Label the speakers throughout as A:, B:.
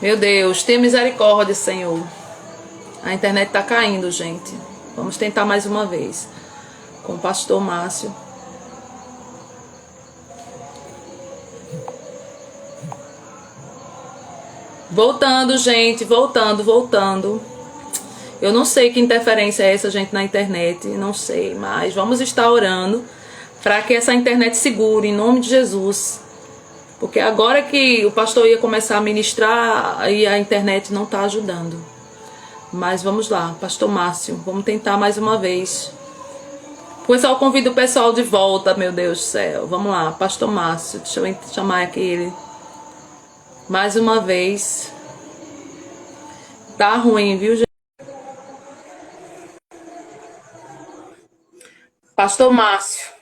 A: Meu Deus, tenha misericórdia, Senhor. A internet tá caindo, gente. Vamos tentar mais uma vez. Com o pastor Márcio. Voltando, gente. Voltando. Eu não sei que interferência é essa, gente, na internet. Não sei, mas vamos estar orando para que essa internet segure, em nome de Jesus. Porque agora que o pastor ia começar a ministrar e a internet não está ajudando. Mas vamos lá, pastor Márcio, vamos tentar mais uma vez. O pessoal convida o pessoal de volta, meu Deus do céu. Vamos lá, pastor Márcio, deixa eu chamar aqui ele. Mais uma vez. Tá ruim, viu, gente? Pastor Márcio.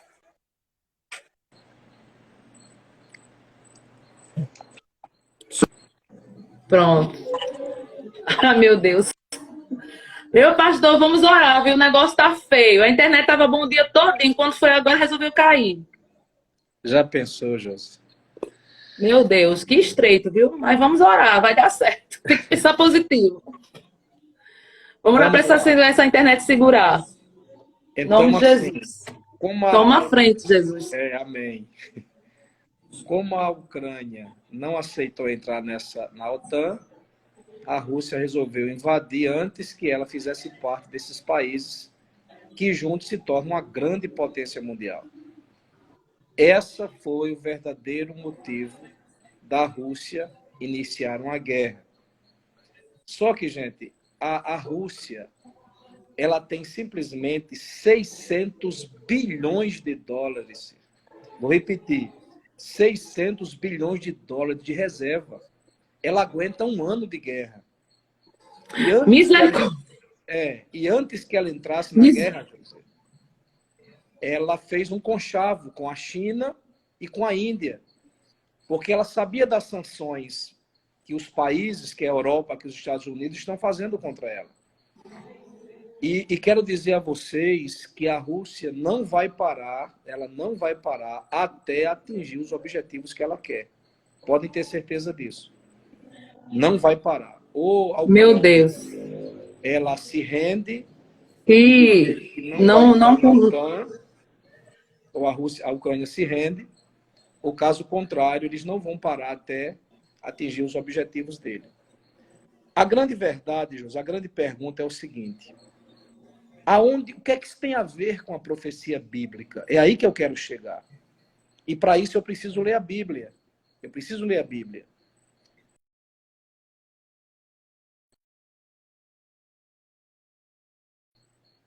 A: Pronto. Ah, meu Deus. Meu pastor, vamos orar, viu? O negócio tá feio. A internet tava bom o dia todo, enquanto foi agora resolveu cair.
B: Já pensou, Josi?
A: Meu Deus, que estreito, viu? Mas vamos orar, vai dar certo. Tem que pensar positivo. Vamos orar para
B: Vamos lá.
A: essa internet segurar. Em nome
B: Então,
A: de
B: assim,
A: Jesus.
B: como
A: Toma a frente, Jesus.
B: amém. Como a Ucrânia não aceitou entrar na OTAN, a Rússia resolveu invadir antes que ela fizesse parte desses países que juntos se tornam uma grande potência mundial. Essa foi o verdadeiro motivo da Rússia iniciar uma guerra. Só que, gente, a Rússia, ela tem simplesmente 600 bilhões de dólares. Vou repetir, 600 bilhões de dólares de reserva. Ela aguenta um ano de guerra.
A: Misericórdia.
B: E antes que ela entrasse na guerra, ela fez um conchavo com a China e com a Índia, porque ela sabia das sanções que os países, que a Europa, que os Estados Unidos estão fazendo contra ela. E quero dizer a vocês que a Rússia não vai parar, ela não vai parar até atingir os objetivos que ela quer. Podem ter certeza disso. Não vai parar. Ou a
A: Meu
B: Ucrânia,
A: Deus.
B: ela se rende
A: Que
B: e não vai
A: não,
B: entrar
A: não.
B: na OTAN, ou a Ucrânia se rende, ou caso contrário, eles não vão parar até atingir os objetivos dele. A grande verdade, José, a grande pergunta é o seguinte: o que é que isso tem a ver com a profecia bíblica? É aí que eu quero chegar. E para isso eu preciso ler a Bíblia. Eu preciso ler a Bíblia.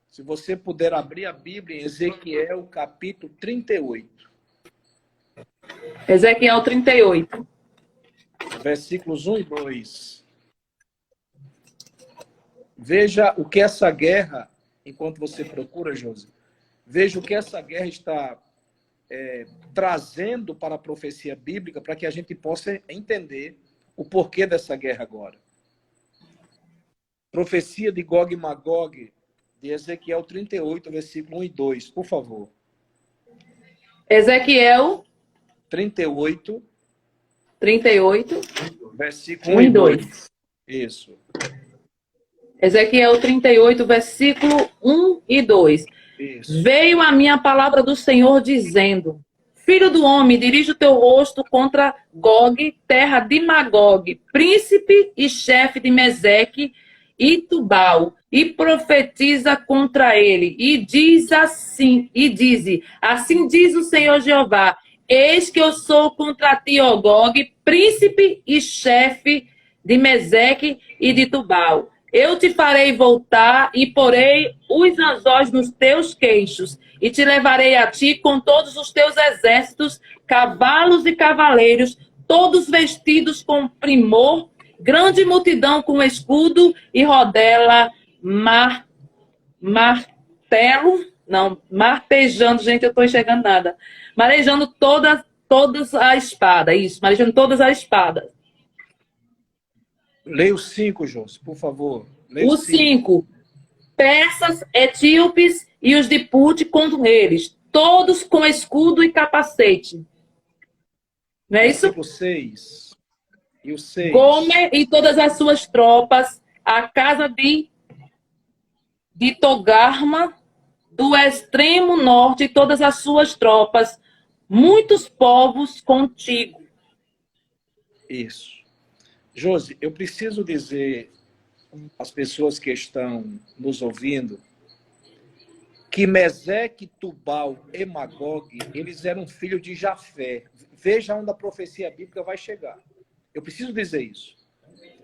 B: Se você puder abrir a Bíblia em Ezequiel, capítulo 38.
A: Ezequiel 38.
B: Versículos 1 e 2. Veja o que essa guerra, enquanto você procura, José, veja o que essa guerra está trazendo para a profecia bíblica, para que a gente possa entender o porquê dessa guerra agora. Profecia de Gog e Magog, de Ezequiel 38, versículo 1 e 2, por favor.
A: Ezequiel
B: 38,
A: 38,
B: versículo 1
A: 1
B: e
A: e
B: 2.
A: 2.
B: Isso,
A: Ezequiel 38, versículo 1 e 2.
B: isso.
A: Veio a minha palavra do Senhor dizendo: Filho do homem, dirige o teu rosto contra Gog, terra de Magog, príncipe e chefe de Meseque e Tubal, e profetiza contra ele, e diz assim diz o Senhor Jeová: Eis que eu sou contra ti, ó Gog, príncipe e chefe de Meseque e de Tubal. Eu te farei voltar e porei os anzóis nos teus queixos, e te levarei a ti com todos os teus exércitos, cavalos e cavaleiros, todos vestidos com primor, grande multidão com escudo e rodela, martelo, não, martejando, gente, eu estou enxergando nada, marejando todas a espada, isso, marejando todas as espadas.
B: Leia o 5, José, por favor. Leia o
A: Os
B: 5.
A: 5, persas, etíopes e os de Put com eles, todos com escudo e capacete. Não é isso?
B: Versículo 6. E o 6.
A: Gomer e todas as suas tropas, a casa de Togarma, do extremo norte, e todas as suas tropas, muitos povos contigo.
B: Isso. Josi, eu preciso dizer às pessoas que estão nos ouvindo que Meseque, Tubal e Magogue, eles eram filhos de Jafé. Veja onde a profecia bíblica vai chegar. Eu preciso dizer isso.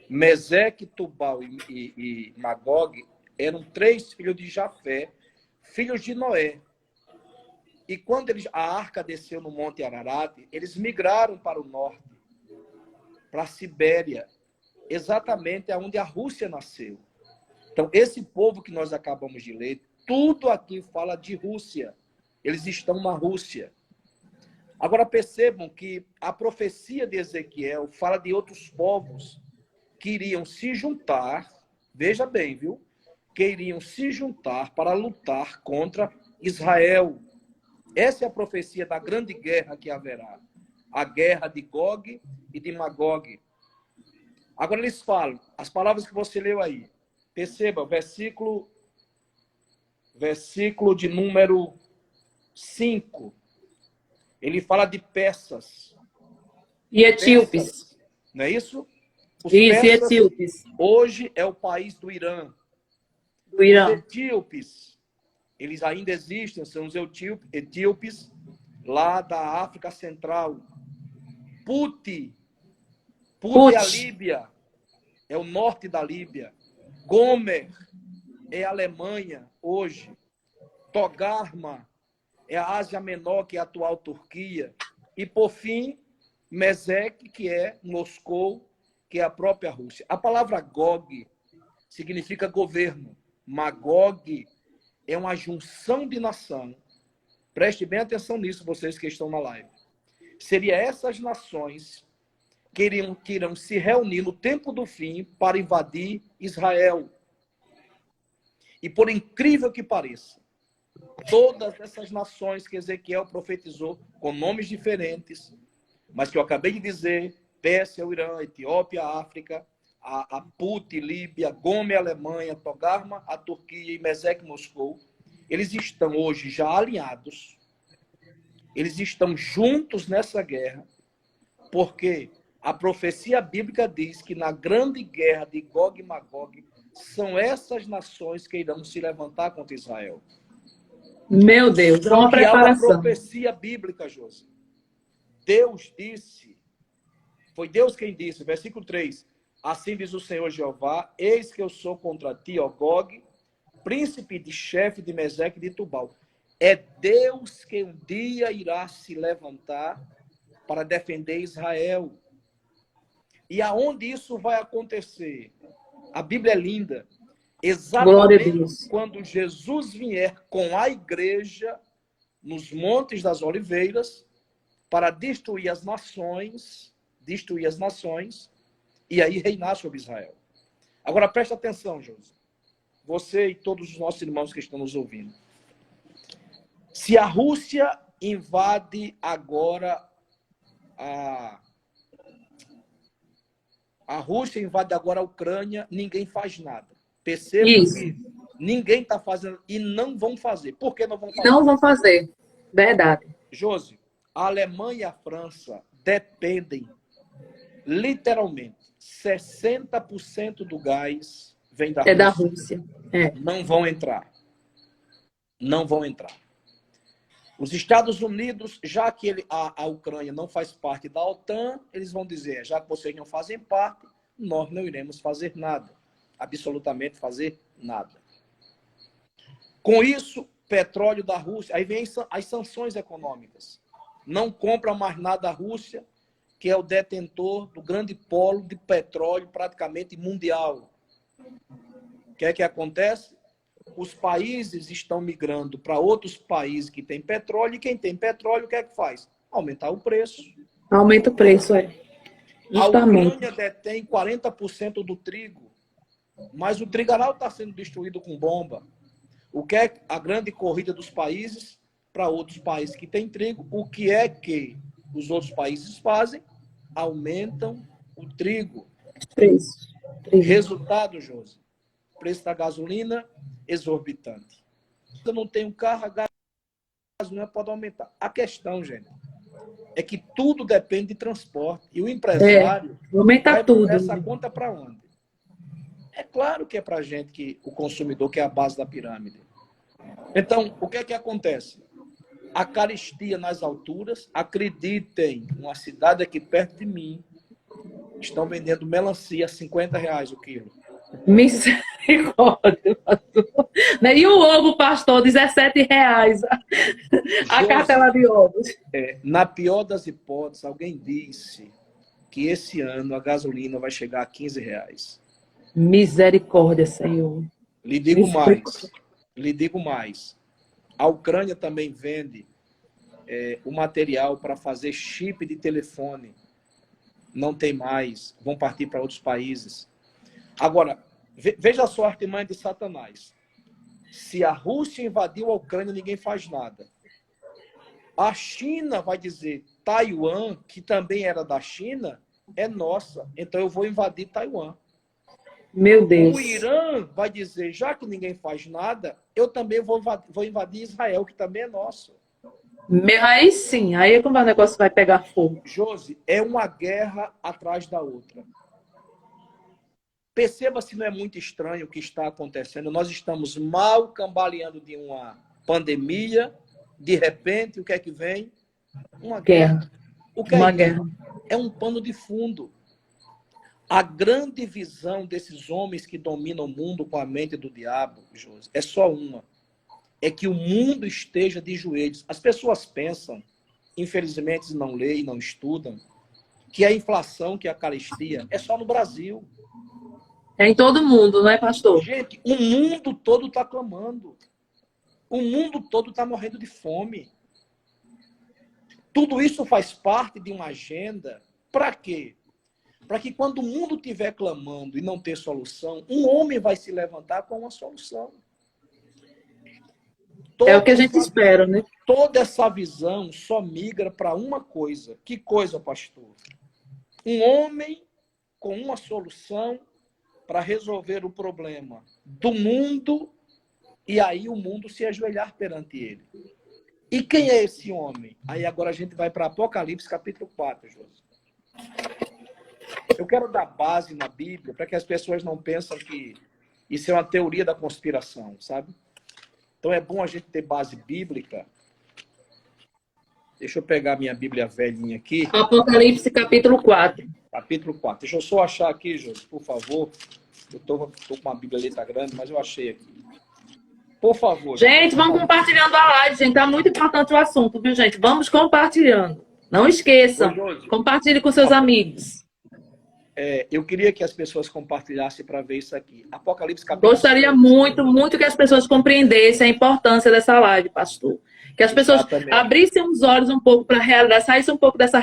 B: Meseque, Tubal e Magogue eram 3 filhos de Jafé, filhos de Noé. E quando a arca desceu no Monte Ararat, eles migraram para o norte, para a Sibéria, exatamente onde a Rússia nasceu. Então, esse povo que nós acabamos de ler, tudo aqui fala de Rússia. Eles estão na Rússia. Agora percebam que a profecia de Ezequiel fala de outros povos que iriam se juntar, veja bem, viu? Que iriam se juntar para lutar contra Israel. Essa é a profecia da grande guerra que haverá. A guerra de Gog e de Magog. Agora eles falam, as palavras que você leu aí. Perceba, versículo de número 5. Ele fala de persas.
A: E etíopes.
B: Persas, não é isso? Os
A: Isso, e
B: persas
A: etíopes.
B: hoje é o país do Irã.
A: Do Irã.
B: Os etíopes, eles ainda existem, são os etíopes lá da África Central. Puti é a Líbia, é o norte da Líbia. Gomer é a Alemanha hoje. Togarma é a Ásia Menor, que é a atual Turquia. E, por fim, Meseque, que é Moscou, que é a própria Rússia. A palavra Gog significa governo. Magog é uma junção de nação. Preste bem atenção nisso, vocês que estão na live. Seria essas nações que irão se reunir no tempo do fim para invadir Israel. E por incrível que pareça, todas essas nações que Ezequiel profetizou, com nomes diferentes, mas que eu acabei de dizer, Pérsia, o Irã, Etiópia, África, a Puti, Líbia, Gomer, Alemanha, Togarma, a Turquia e Meseque, Moscou, eles estão hoje já alinhados, eles estão juntos nessa guerra, porque a profecia bíblica diz que na grande guerra de Gog e Magog, são essas nações que irão se levantar contra Israel.
A: Meu Deus, é uma preparação.
B: Há uma profecia bíblica, Josi. Deus disse, foi Deus quem disse, versículo 3, assim diz o Senhor Jeová, eis que eu sou contra ti, ó Gog, príncipe de chefe de Meseque e de Tubal. É Deus que um dia irá se levantar para defender Israel. E aonde isso vai acontecer? A Bíblia é linda. Exatamente quando Jesus vier com a igreja nos Montes das Oliveiras para destruir as nações, e aí reinar sobre Israel. Agora presta atenção, José. Você e todos os nossos irmãos que estão nos ouvindo. Se a Rússia invade agora a Rússia invade agora a Ucrânia, ninguém faz nada. Perceba que ninguém está fazendo e não vão fazer. Por que não vão fazer?
A: Não vão fazer. Verdade.
B: Josi, a Alemanha e a França dependem, literalmente, 60% do gás vem da Rússia.
A: É da Rússia. É.
B: Não vão entrar. Não vão entrar. Os Estados Unidos, já que a Ucrânia não faz parte da OTAN, eles vão dizer, já que vocês não fazem parte, nós não iremos fazer nada. Absolutamente fazer nada. Com isso, petróleo da Rússia, aí vem as sanções econômicas. Não compra mais nada da Rússia, que é o detentor do grande polo de petróleo praticamente mundial. O que é que acontece? Os países estão migrando para outros países que têm petróleo, e quem tem petróleo, o que é que faz? Aumentar o preço.
A: Aumenta o preço, é. Justamente.
B: A Ucrânia detém 40% do trigo, mas o trigaral está sendo destruído com bomba. O que é a grande corrida dos países para outros países que têm trigo? O que é que os outros países fazem? Aumentam o trigo.
A: Preço.
B: Resultado, Josi, preço da gasolina exorbitante. Eu não tenho carro, a gasolina pode aumentar. A questão, gente, é que tudo depende de transporte. E o empresário
A: Aumenta
B: vai
A: tudo.
B: botar essa conta para onde? É claro que é para a gente, que o consumidor, que é a base da pirâmide. Então, o que é que acontece? A carestia nas alturas. Acreditem, uma cidade aqui perto de mim, estão vendendo melancia a R$ 50 o quilo.
A: Misericórdia, pastor. E o ovo, pastor, R$ 17. A cartela de ovos.
B: Na pior das hipóteses, alguém disse que esse ano a gasolina vai chegar a R$ 15.
A: Misericórdia, Senhor.
B: Lhe digo mais. A Ucrânia também vende o material para fazer chip de telefone. Não tem mais, vão partir para outros países. Agora, veja só a artimanha de Satanás. Se a Rússia invadiu a Ucrânia, ninguém faz nada. A China vai dizer, Taiwan, que também era da China, é nossa, então eu vou invadir Taiwan.
A: Meu Deus.
B: O Irã vai dizer, já que ninguém faz nada, eu também vou invadir Israel, que também é nosso.
A: Aí sim, aí é como o negócio vai pegar fogo.
B: Josi, é uma guerra atrás da outra. Perceba se não é muito estranho o que está acontecendo. Nós estamos mal cambaleando de uma pandemia. De repente, o que é que vem? Uma guerra. O que é isso?
A: Guerra.
B: É um pano de fundo. A grande visão desses homens que dominam o mundo com a mente do diabo, Josi, é só uma. É que o mundo esteja de joelhos. As pessoas pensam, infelizmente não leem, não estudam, que a inflação, que a carestia, é só no Brasil.
A: É em todo mundo, não é, pastor?
B: Gente, o mundo todo está clamando. O mundo todo está morrendo de fome. Tudo isso faz parte de uma agenda. Para quê? Para que quando o mundo estiver clamando e não ter solução, um homem vai se levantar com uma solução.
A: É o que a gente espera, né?
B: Toda essa visão só migra para uma coisa. Que coisa, pastor? Um homem com uma solução para resolver o problema do mundo, e aí o mundo se ajoelhar perante ele. E quem é esse homem? Aí agora a gente vai para Apocalipse, capítulo 4, José. Eu quero dar base na Bíblia para que as pessoas não pensem que isso é uma teoria da conspiração, sabe? Então é bom a gente ter base bíblica. Deixa eu pegar minha Bíblia velhinha aqui.
A: Apocalipse, capítulo 4.
B: Capítulo 4. Deixa eu só achar aqui, José, por favor. Eu tô com uma Bíblia ali, tá grande, mas eu achei aqui. Por favor.
A: Gente, vamos compartilhando a live, gente. Tá muito importante o assunto, viu, gente? Vamos compartilhando. Não esqueçam. Compartilhe com seus amigos.
B: Eu queria que as pessoas compartilhassem para ver isso aqui. Apocalipse, capítulo
A: Gostaria
B: 6.
A: muito que as pessoas compreendessem a importância dessa live, pastor. Que as pessoas abrissem os olhos um pouco para a realidade, saíssem um pouco dessa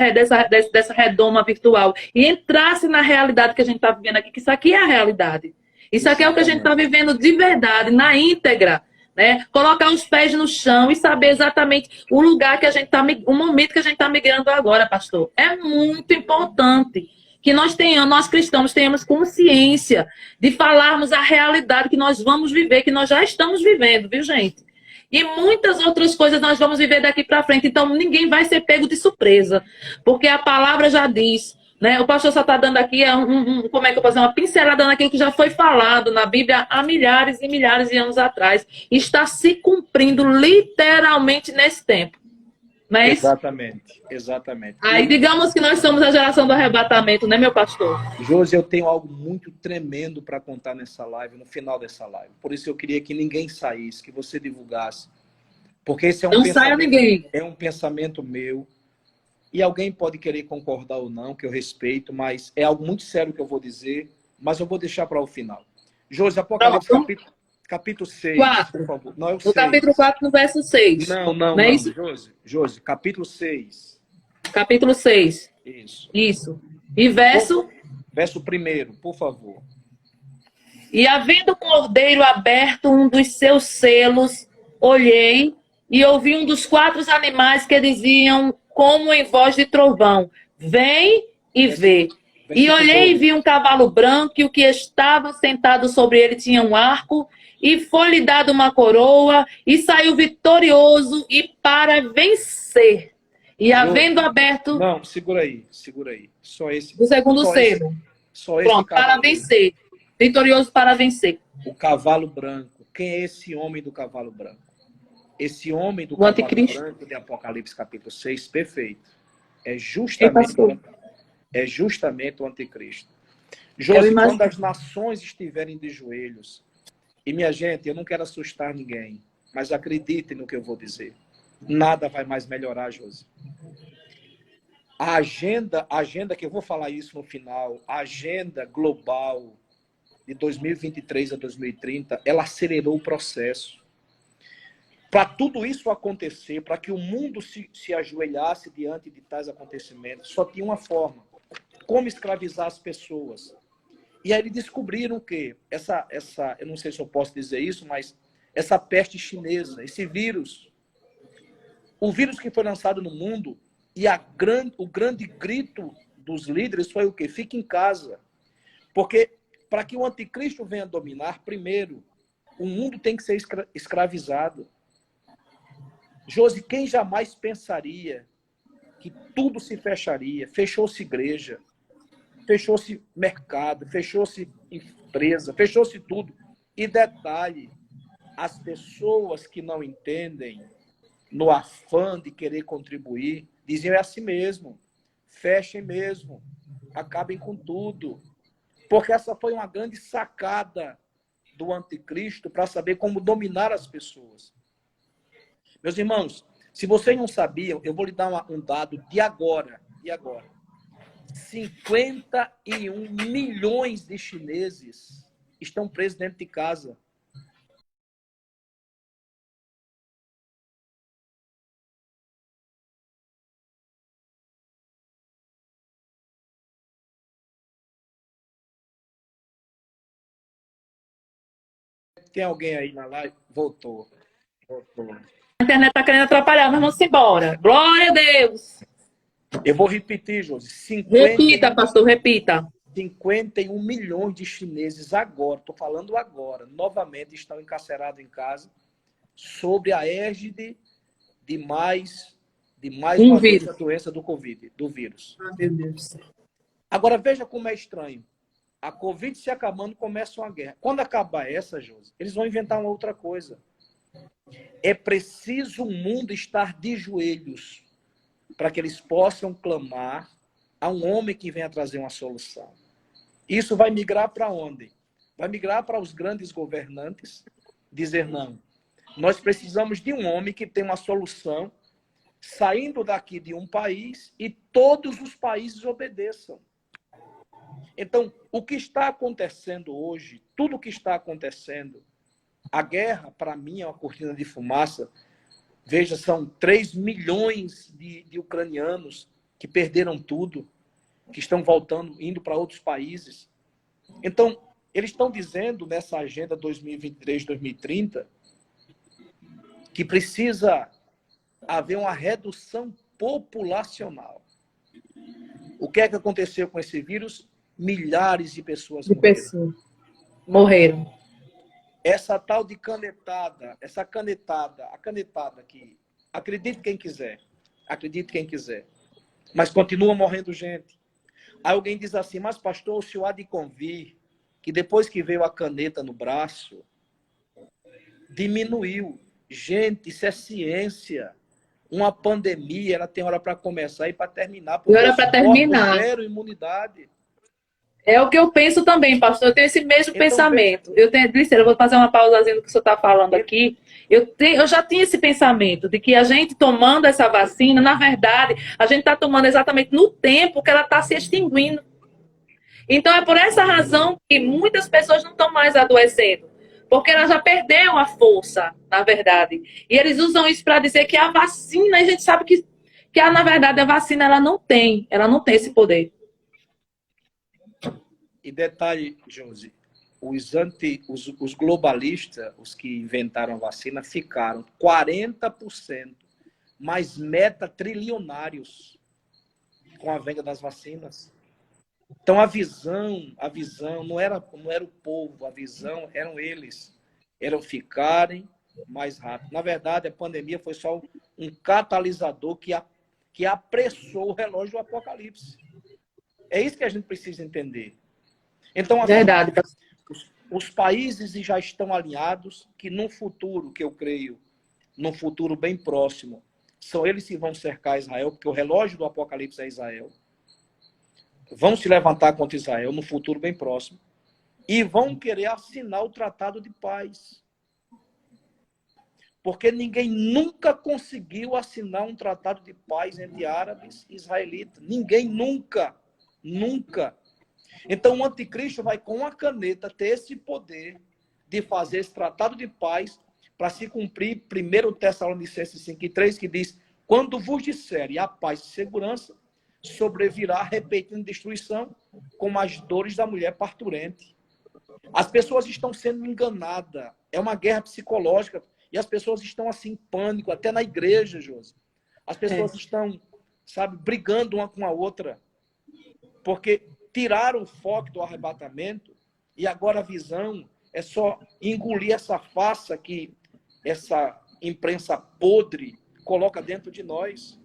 A: redoma virtual e entrassem na realidade que a gente está vivendo aqui, que isso aqui é a realidade. Isso aqui é o que a gente está vivendo de verdade, na íntegra. Né? Colocar os pés no chão e saber exatamente o lugar que a gente está, o momento que a gente está migrando agora, pastor. É muito importante que nós cristãos tenhamos consciência de falarmos a realidade que nós vamos viver, que nós já estamos vivendo, viu, gente? E muitas outras coisas nós vamos viver daqui para frente. Então, ninguém vai ser pego de surpresa. Porque a palavra já diz, né? O pastor só está dando aqui como é que eu posso dizer? Uma pincelada naquilo que já foi falado na Bíblia há milhares e milhares de anos atrás. E está se cumprindo literalmente nesse tempo. Não é isso?
B: Exatamente.
A: Aí, digamos que nós somos a geração do arrebatamento, né, meu pastor?
B: Josi, eu tenho algo muito tremendo para contar nessa live, no final dessa live. Por isso eu queria que ninguém saísse, que você divulgasse. Porque esse é um
A: não saia ninguém.
B: É um pensamento meu. E alguém pode querer concordar ou não, que eu respeito, mas é algo muito sério que eu vou dizer, mas eu vou deixar para o final. Josi, Apocalipse, capítulo 6,
A: 4.
B: por favor. Não, é o
A: no
B: 6.
A: Capítulo 4, no verso 6.
B: Não
A: é isso?
B: Josi, capítulo 6.
A: Capítulo 6.
B: Isso.
A: E verso?
B: Verso 1, por favor.
A: E havendo o cordeiro aberto um dos seus selos, olhei e ouvi um dos 4 animais que diziam, como em voz de trovão, vem e vê.
C: E
B: Versículo
C: olhei e
B: 2.
C: vi um cavalo branco, e o que estava sentado sobre ele tinha um arco, e foi-lhe dado uma coroa, e saiu vitorioso e para vencer. E
B: Josi,
C: havendo aberto
B: não, segura aí, segura aí.
C: o segundo
B: Só esse,
C: selo.
B: só esse
C: Pronto, para
B: cavaleiro.
C: vencer. Vitorioso para vencer.
B: O cavalo branco. Quem é esse homem do cavalo branco? Esse homem do
C: O
B: cavalo
C: anticristo.
B: branco de Apocalipse capítulo 6, perfeito. É
C: Ei,
B: justamente,
C: pastor.
B: é justamente o anticristo.
C: Eu
B: Josi, quando
C: imagino.
B: as nações estiverem de joelhos, e minha gente, eu não quero assustar ninguém, mas acreditem no que eu vou dizer. Nada vai mais melhorar, Josi. A agenda que eu vou falar isso no final, a agenda global de 2023 a 2030, ela acelerou o processo. Para tudo isso acontecer, para que o mundo se ajoelhasse diante de tais acontecimentos, só tinha uma forma: como escravizar as pessoas. E aí eles descobriram que eu não sei se eu posso dizer isso, mas essa peste chinesa, esse vírus, o vírus que foi lançado no mundo, e o grande grito dos líderes foi o quê? Fique em casa. Porque para que o anticristo venha dominar, primeiro, o mundo tem que ser escravizado. Josi, quem jamais pensaria que tudo se fecharia? Fechou-se igreja, fechou-se mercado, fechou-se empresa, fechou-se tudo. E detalhe, as pessoas que não entendem, no afã de querer contribuir, dizem é assim mesmo, fechem mesmo, acabem com tudo. Porque essa foi uma grande sacada do anticristo para saber como dominar as pessoas. Meus irmãos, se vocês não sabiam, eu vou lhe dar um dado de agora. 51 milhões de chineses estão presos dentro de casa. Tem alguém aí na live? Voltou.
C: A internet está querendo atrapalhar, mas vamos embora. Glória a Deus.
B: Eu vou repetir, Josi.
C: Repita, pastor, repita.
B: 51 milhões de chineses agora, estou falando agora, novamente estão encarcerados em casa, sobre a égide de mais
C: Um
B: uma vez
C: vírus.
B: a doença do Covid, do vírus.
C: Ah, meu Deus.
B: Agora veja como é estranho. A Covid se acabando, começa uma guerra. Quando acabar essa, Josi, eles vão inventar uma outra coisa. É preciso o mundo estar de joelhos para que eles possam clamar a um homem que venha trazer uma solução. Isso vai migrar para onde? Vai migrar para os grandes governantes dizer não. Nós precisamos de um homem que tem uma solução saindo daqui de um país e todos os países obedeçam. Então, o que está acontecendo hoje, tudo o que está acontecendo, a guerra, para mim, é uma cortina de fumaça. Veja, são 3 milhões de ucranianos que perderam tudo, que estão voltando, indo para outros países. Então, eles estão dizendo nessa agenda 2023-2030 que precisa haver uma redução populacional. O que é que aconteceu com esse vírus? Milhares de pessoas
C: Morreram.
B: Essa tal de canetada, a canetada que, acredite quem quiser, mas continua morrendo gente. Aí alguém diz assim, mas pastor, o senhor há de convir que depois que veio a caneta no braço, diminuiu. Gente, isso é ciência. Uma pandemia, ela tem hora para começar e para terminar, porque
C: Hora
B: os
C: para
B: corpos
C: terminar.
B: geram imunidade.
C: É o que eu penso também, pastor. Eu tenho esse mesmo
B: Então,
C: pensamento. Eu vou fazer uma pausazinha do que o senhor está falando aqui. Eu já tinha esse pensamento de que a gente tomando essa vacina, na verdade, a gente está tomando exatamente no tempo que ela está se extinguindo. Então, é por essa razão que muitas pessoas não estão mais adoecendo. Porque ela já perdeu a força, na verdade. E eles usam isso para dizer que a vacina, a gente sabe que na verdade, a vacina ela não tem esse poder.
B: E detalhe, Josi, os globalistas, os que inventaram a vacina, ficaram 40% mais metatrilionários com a venda das vacinas. Então a visão não era o povo, a visão eram eles. Eram ficarem mais rápido. Na verdade, a pandemia foi só um catalisador que apressou o relógio do Apocalipse. É isso que a gente precisa entender. Então, assim,
C: Verdade.
B: os países já estão alinhados que num futuro, que eu creio, num futuro bem próximo, são eles que vão cercar Israel, porque o relógio do Apocalipse é Israel. Vão se levantar contra Israel no futuro bem próximo e vão querer assinar o tratado de paz. Porque ninguém nunca conseguiu assinar um tratado de paz entre árabes e israelitas. Ninguém nunca. Nunca. Então o anticristo vai com a caneta ter esse poder de fazer esse tratado de paz para se cumprir 1 Tessalonicenses 5:3, que diz: quando vos disserem a paz e segurança, sobrevirá repetindo destruição, como as dores da mulher parturente. As pessoas estão sendo enganadas. É uma guerra psicológica. E as pessoas estão assim em pânico, até na igreja, Josi. As pessoas estão, sabe, brigando uma com a outra. Porque tiraram o foco do arrebatamento e agora a visão é só engolir essa farsa que essa imprensa podre coloca dentro de nós.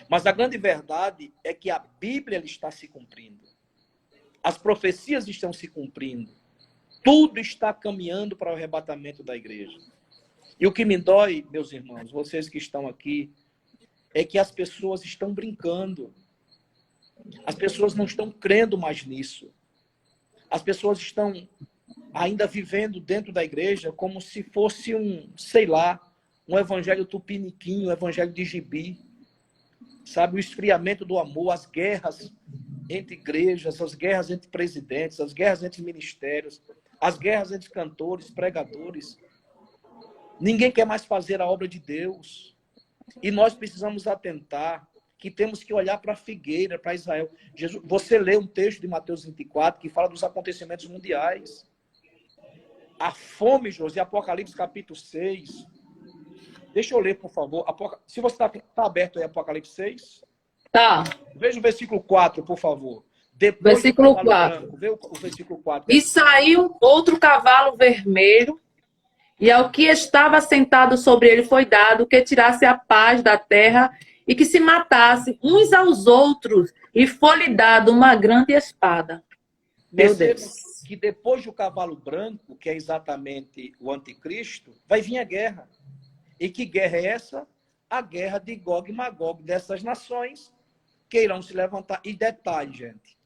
B: Mas a grande verdade é que a Bíblia ela está se cumprindo. As profecias estão se cumprindo. Tudo está caminhando para o arrebatamento da igreja. E o que me dói, meus irmãos, vocês que estão aqui, é que as pessoas estão brincando. As pessoas não estão crendo mais nisso. As pessoas estão ainda vivendo dentro da igreja como se fosse um evangelho tupiniquim, um evangelho de gibi. Sabe, o esfriamento do amor, as guerras entre igrejas, as guerras entre presidentes, as guerras entre ministérios, as guerras entre cantores, pregadores. Ninguém quer mais fazer a obra de Deus. E nós precisamos atentar que temos que olhar para a figueira, para Israel. Jesus, você lê um texto de Mateus 24 que fala dos acontecimentos mundiais. A fome, José, Apocalipse capítulo 6. Deixa eu ler, por favor. Se você está aberto aí, Apocalipse 6.
C: Tá.
B: Veja o versículo 4, por favor. Depois
C: Versículo
B: do
C: 4.
B: branco, vê o versículo 4.
C: E saiu outro cavalo vermelho, e ao que estava sentado sobre ele foi dado que tirasse a paz da terra e que se matasse uns aos outros, e foi-lhe dado uma grande espada. Meu Deus.
B: Que depois do cavalo branco, que é exatamente o anticristo, vai vir a guerra. E que guerra é essa? A guerra de Gog e Magog, dessas nações que irão se levantar. E detalhe, gente,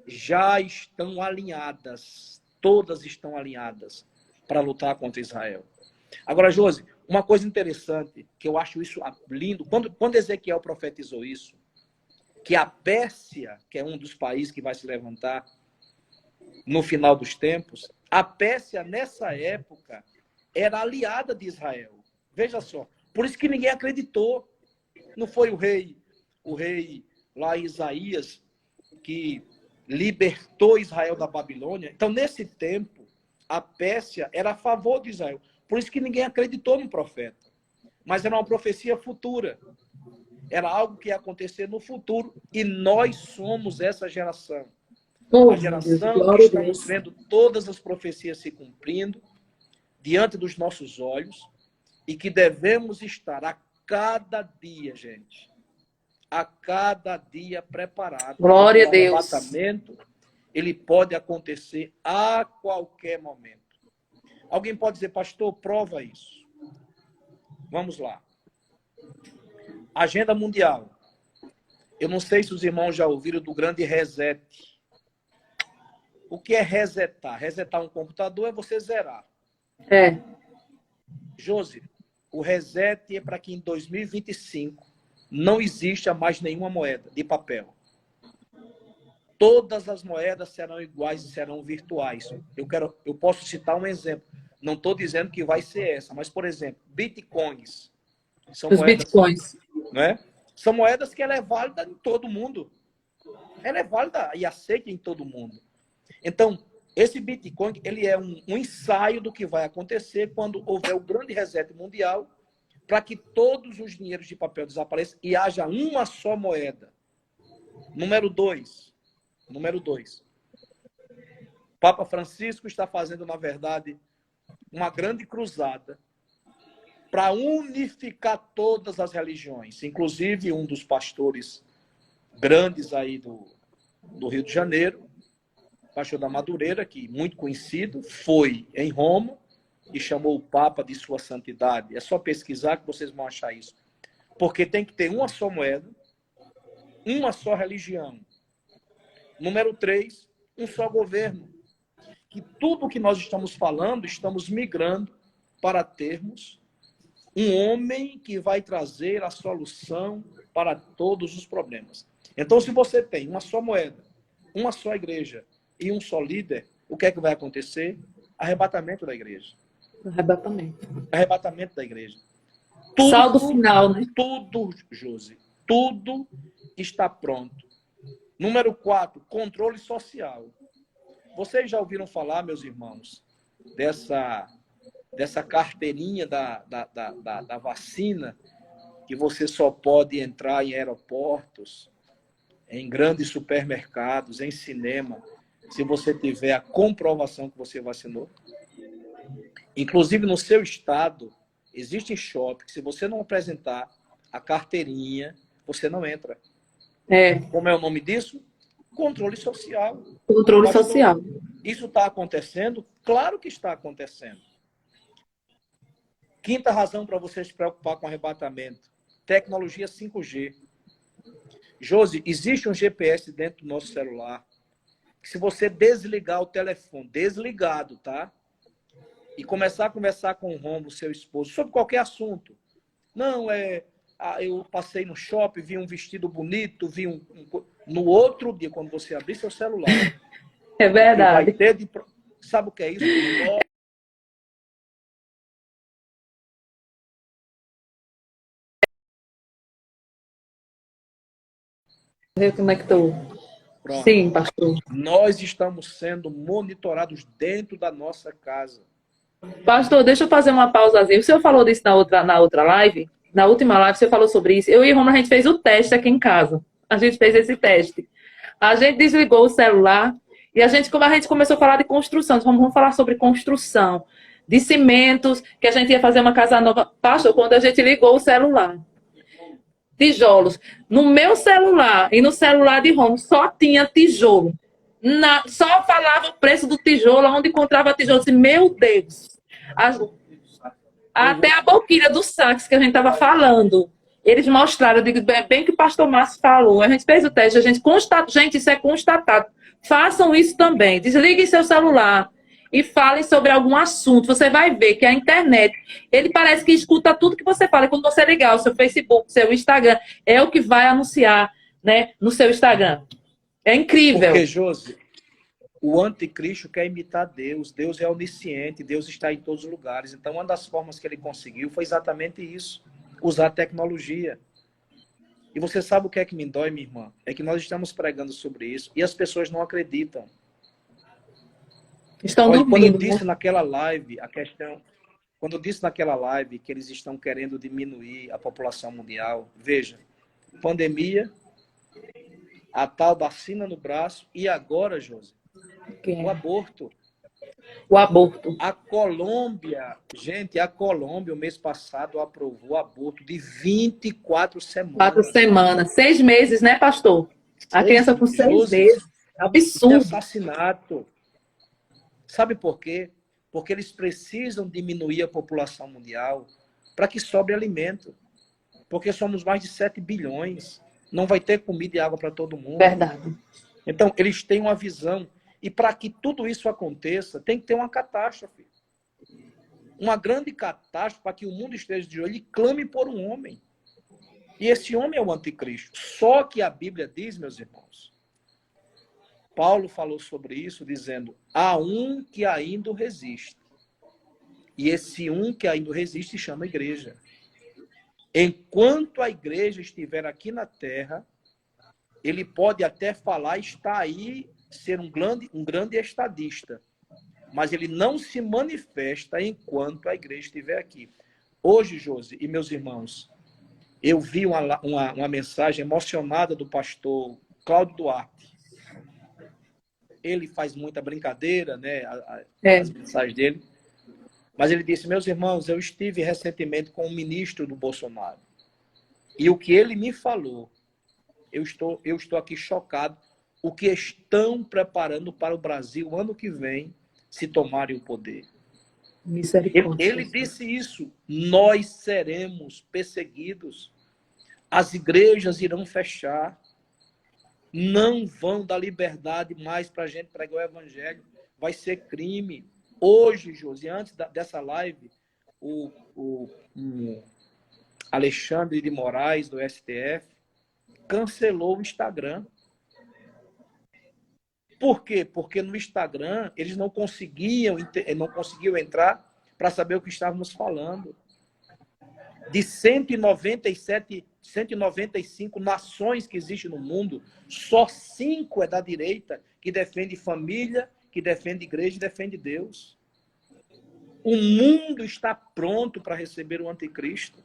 B: já estão alinhadas, todas estão alinhadas para lutar contra Israel. Agora, Josi, uma coisa interessante, que eu acho isso lindo, quando Ezequiel profetizou isso, que a Pérsia, que é um dos países que vai se levantar no final dos tempos, a Pérsia, nessa época, era aliada de Israel. Veja só, por isso que ninguém acreditou. Não foi o rei lá Isaías, que libertou Israel da Babilônia. Então, nesse tempo, a Pérsia era a favor de Israel. Por isso que ninguém acreditou no profeta. Mas era uma profecia futura. Era algo que ia acontecer no futuro. E nós somos essa geração. A geração que estamos vendo todas as profecias se cumprindo diante dos nossos olhos e que devemos estar a cada dia, gente, a cada dia preparado.
C: Glória a Deus.
B: O arrebatamento, ele pode acontecer a qualquer momento. Alguém pode dizer, pastor, prova isso. Vamos lá. Agenda mundial. Eu não sei se os irmãos já ouviram do grande reset. O que é resetar? Resetar um computador é você zerar.
C: É.
B: Josi, o reset é para que em 2025 não exista mais nenhuma moeda de papel. Todas as moedas serão iguais e serão virtuais. Eu posso citar um exemplo. Não estou dizendo que vai ser essa, mas, por exemplo, bitcoins. São
C: Os
B: moedas,
C: bitcoins.
B: né? São moedas que ela é válida em todo mundo. Ela é válida e aceita em todo mundo. Então, esse Bitcoin, ele é um ensaio do que vai acontecer quando houver o grande reset mundial, para que todos os dinheiros de papel desapareçam e haja uma só moeda. Número 2, Número 2. Papa Francisco está fazendo, na verdade, uma grande cruzada para unificar todas as religiões. Inclusive, um dos pastores grandes aí do Rio de Janeiro, pastor da Madureira, que muito conhecido, foi em Roma e chamou o Papa de Sua Santidade. É só pesquisar que vocês vão achar isso. Porque tem que ter uma só moeda, uma só religião. Número 3, um só governo. Que tudo que nós estamos falando, estamos migrando para termos um homem que vai trazer a solução para todos os problemas. Então, se você tem uma só moeda, uma só igreja e um só líder, o que é que vai acontecer? Arrebatamento da igreja.
C: Arrebatamento.
B: Arrebatamento da igreja.
C: Saldo final, né?
B: Tudo, Josi, tudo está pronto. Número 4, controle social. Vocês já ouviram falar, meus irmãos, dessa carteirinha da vacina, que você só pode entrar em aeroportos, em grandes supermercados, em cinema, se você tiver a comprovação que você vacinou? Inclusive, no seu estado, existe shopping que, se você não apresentar a carteirinha, você não entra. Como é o nome disso? Controle social.
C: Controle social.
B: Isso está acontecendo? Claro que está acontecendo. Quinta razão para você se preocupar com arrebatamento. Tecnologia 5G. Josi, existe um GPS dentro do nosso celular, que, se você desligar o telefone, desligado, tá? E começar a conversar com o Romulo, seu esposo, sobre qualquer assunto. Não, eu passei no shopping, vi um vestido bonito, vi no outro dia, quando você abrir seu celular...
C: É verdade.
B: Sabe o que é isso?
C: Reconectou.
B: Pronto.
C: Sim, pastor.
B: Nós estamos sendo monitorados dentro da nossa casa.
C: Pastor, deixa eu fazer uma pausazinha. O senhor falou disso na outra live? Na última live, você falou sobre isso. Eu e Roma, a gente fez o teste aqui em casa. A gente fez esse teste. A gente desligou o celular e como a gente começou a falar de construção, vamos falar sobre construção, de cimentos, que a gente ia fazer uma casa nova. Pastor, quando a gente ligou o celular, tijolos. No meu celular e no celular de Roma só tinha tijolo. Só falava o preço do tijolo, onde encontrava tijolo. Assim, meu Deus! Até a boquilha do sax que a gente estava falando. Eles mostraram, eu digo, bem que o pastor Márcio falou. A gente fez o teste, gente, isso é constatado. Façam isso também. Desliguem seu celular e falem sobre algum assunto. Você vai ver que a internet, ele parece que escuta tudo que você fala. E quando você ligar o seu Facebook, seu Instagram, é o que vai anunciar, né, no seu Instagram. É incrível.
B: Porque, Josi, o anticristo quer imitar Deus. Deus é onisciente, Deus está em todos os lugares. Então, uma das formas que ele conseguiu foi exatamente isso. Usar a tecnologia. E você sabe o que é que me dói, minha irmã? É que nós estamos pregando sobre isso e as pessoas não acreditam.
C: Estão dormindo.
B: Quando eu disse naquela live, quando eu disse naquela live que eles estão querendo diminuir a população mundial, veja, pandemia, a tal vacina no braço e agora, Josi, o aborto.
C: O aborto.
B: A Colômbia, o mês passado, aprovou o aborto de 24 semanas.
C: 4 semanas. 6 meses, né, pastor? A criança com 6 meses. Absurdo.
B: Isso é assassinato. Sabe por quê? Porque eles precisam diminuir a população mundial para que sobre alimento. Porque somos mais de 7 bilhões. Não vai ter comida e água para todo mundo.
C: Verdade.
B: Então, eles têm uma visão. E para que tudo isso aconteça, tem que ter uma catástrofe. Uma grande catástrofe para que o mundo esteja de olho e clame por um homem. E esse homem é o anticristo. Só que a Bíblia diz, meus irmãos, Paulo falou sobre isso, dizendo, há um que ainda resiste. E esse um que ainda resiste se chama igreja. Enquanto a igreja estiver aqui na terra, ele pode até falar, está aí, ser um grande estadista, mas ele não se manifesta enquanto a igreja estiver aqui. Hoje, Josi e meus irmãos, eu vi uma mensagem emocionada do pastor Cláudio Duarte. ele faz muita brincadeira, né?
C: É.
B: As mensagens dele. Mas ele disse, meus irmãos, eu estive recentemente com o ministro do Bolsonaro. E o que ele me falou, eu estou aqui chocado. O que estão preparando para o Brasil ano que vem, se tomarem o poder.
C: Misericórdia.
B: Ele disse isso. Nós seremos perseguidos. As igrejas irão fechar. Não vão dar liberdade mais para a gente pregar o evangelho. Vai ser crime. Hoje, Josi, antes dessa live, o Alexandre de Moraes, do STF, cancelou o Instagram. Por quê? Porque no Instagram eles não conseguiam entrar para saber o que estávamos falando. De 195 nações que existem no mundo, só 5 é da direita, que defende família, que defende igreja e defende Deus. O mundo está pronto para receber o anticristo.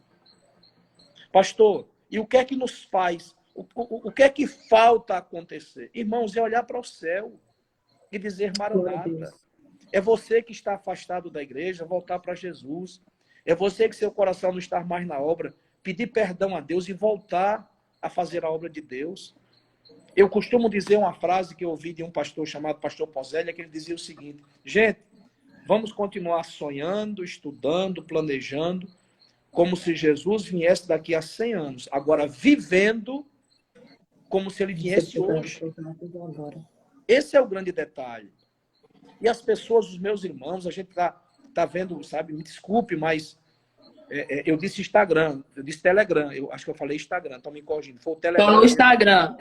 B: Pastor, e o que é que nos faz? O que é que falta acontecer? Irmãos, é olhar para o céu e dizer Maranata. É você que está afastado da igreja, voltar para Jesus. É você que seu coração não está mais na obra, pedir perdão a Deus e voltar a fazer a obra de Deus. Eu costumo dizer uma frase que eu ouvi de um pastor chamado Pastor Pozélia, que ele dizia o seguinte, gente, vamos continuar sonhando, estudando, planejando, como se Jesus viesse daqui a 100 anos, agora vivendo como se ele viesse hoje. Esse é o grande detalhe. E as pessoas, os meus irmãos, a gente tá vendo, sabe, me desculpe, mas eu disse Instagram, eu disse Telegram, eu acho que eu falei Instagram, estão me corrigindo. Foi o Telegram.
C: Falou Instagram,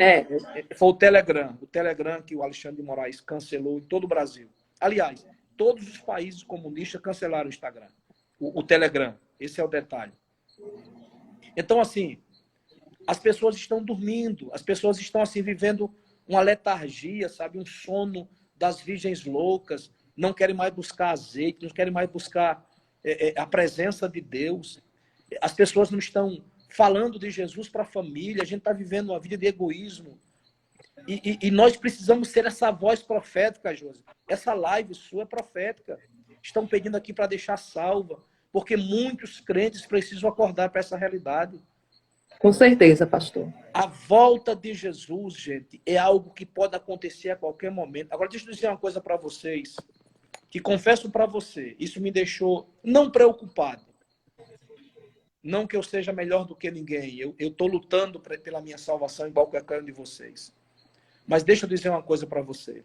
B: Foi o Telegram que o Alexandre de Moraes cancelou em todo o Brasil. Aliás, todos os países comunistas cancelaram o Instagram, o Telegram. Esse é o detalhe. Então, assim, as pessoas estão dormindo, as pessoas estão, assim, vivendo uma letargia, sabe, um sono das virgens loucas, não querem mais buscar azeite, não querem mais buscar a presença de Deus. As pessoas não estão falando de Jesus para a família, a gente está vivendo uma vida de egoísmo. E nós precisamos ser essa voz profética, Josi. Essa live sua é profética. Estão pedindo aqui para deixar salva, porque muitos crentes precisam acordar para essa realidade.
C: Com certeza, pastor.
B: A volta de Jesus, gente, é algo que pode acontecer a qualquer momento. Agora, deixa eu dizer uma coisa para vocês, que confesso para você, isso me deixou não preocupado. Não que eu seja melhor do que ninguém. Eu estou lutando pela minha salvação igual qualquer um de vocês. Mas deixa eu dizer uma coisa para você.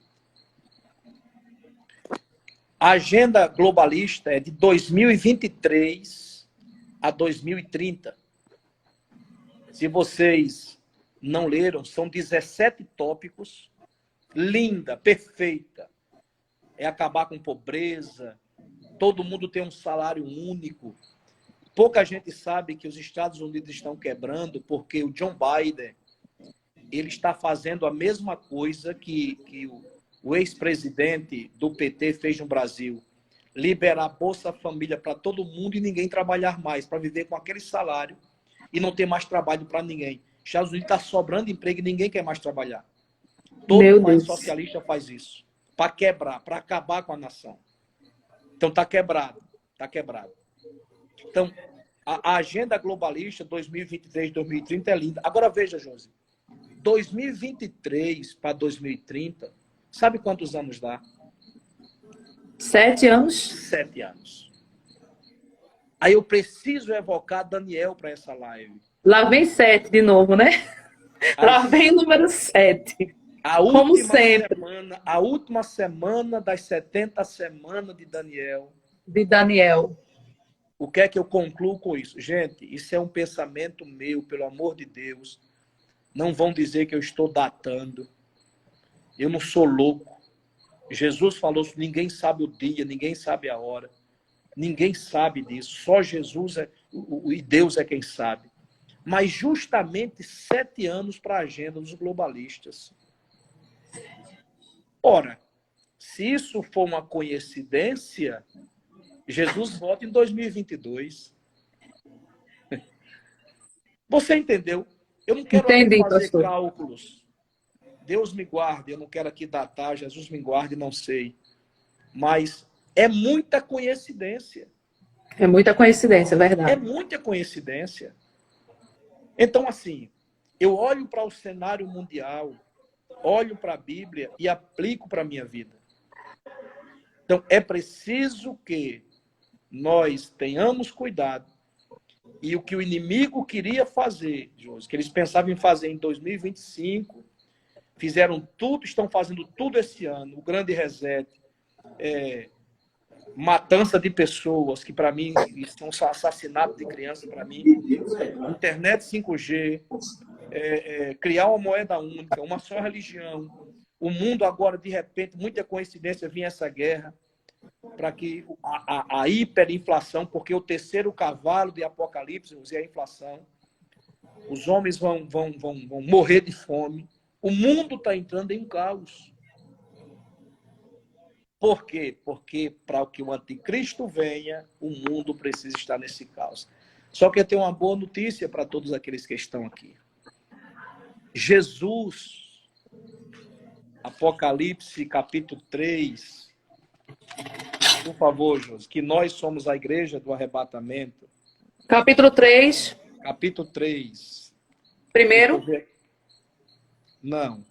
B: A agenda globalista é de 2023 a 2030. Se vocês não leram, são 17 tópicos. Linda, perfeita. É acabar com pobreza. Todo mundo tem um salário único. Pouca gente sabe que os Estados Unidos estão quebrando porque o John Biden ele está fazendo a mesma coisa que o ex-presidente do PT fez no Brasil. Liberar a Bolsa Família para todo mundo e ninguém trabalhar mais, para viver com aquele salário e não ter mais trabalho para ninguém. Estados Unidos está sobrando emprego e ninguém quer mais trabalhar. Todo país socialista faz isso. Para quebrar, para acabar com a nação. Então está quebrado. Está quebrado. Então, a agenda globalista 2023-2030 é linda. Agora veja, Josi. 2023 para 2030, sabe quantos anos dá?
C: 7 anos?
B: 7 anos. Aí eu preciso evocar Daniel para essa live.
C: Lá vem 7 de novo, né? Lá vem o número 7. Como sempre.
B: A última semana das 70 semanas de Daniel.
C: De Daniel.
B: O que é que eu concluo com isso? Gente, isso é um pensamento meu, pelo amor de Deus. Não vão dizer que eu estou datando. Eu não sou louco. Jesus falou que ninguém sabe o dia, ninguém sabe a hora. Ninguém sabe disso. Só Jesus e Deus é quem sabe. Mas justamente 7 anos para a agenda dos globalistas. Ora, se isso for uma coincidência, Jesus volta em 2022. Você entendeu? Eu não quero fazer cálculos Deus me guarde, eu não quero aqui datar, Jesus me guarde, não sei. Mas é muita coincidência.
C: É muita coincidência, é
B: É
C: verdade.
B: muita coincidência. Então, assim, eu olho para o cenário mundial, olho para a Bíblia e aplico para a minha vida. Então, é preciso que nós tenhamos cuidado. E o que o inimigo queria fazer, Josi, que eles pensavam em fazer em 2025, fizeram tudo, estão fazendo tudo esse ano. O grande reset, matança de pessoas, que para mim são assassinato de criança, para mim. Internet 5G, criar uma moeda única, uma só religião. O mundo agora, de repente, muita coincidência, vinha essa guerra para que a hiperinflação, porque o terceiro cavalo de Apocalipse é a inflação. Os homens vão morrer de fome. O mundo está entrando em um caos. Por quê? Porque para que o anticristo venha, o mundo precisa estar nesse caos. Só que eu tenho uma boa notícia para todos aqueles que estão aqui. Jesus, Apocalipse capítulo 3, por favor, Josi, que nós somos a igreja do arrebatamento.
C: Capítulo 3,
B: Capítulo 3.
C: primeiro.
B: Não.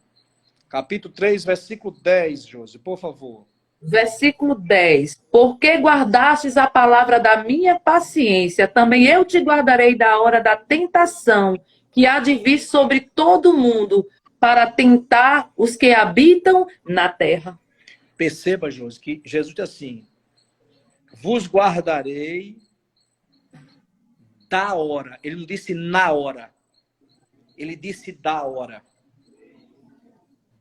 B: Capítulo 3, versículo 10, Josi, por favor.
C: Versículo 10. Porque guardastes a palavra da minha paciência, também eu te guardarei da hora da tentação, que há de vir sobre todo mundo, para tentar os que habitam na terra.
B: Perceba, Josi, que Jesus diz assim: vos guardarei da hora. Ele não disse na hora. Ele disse da hora.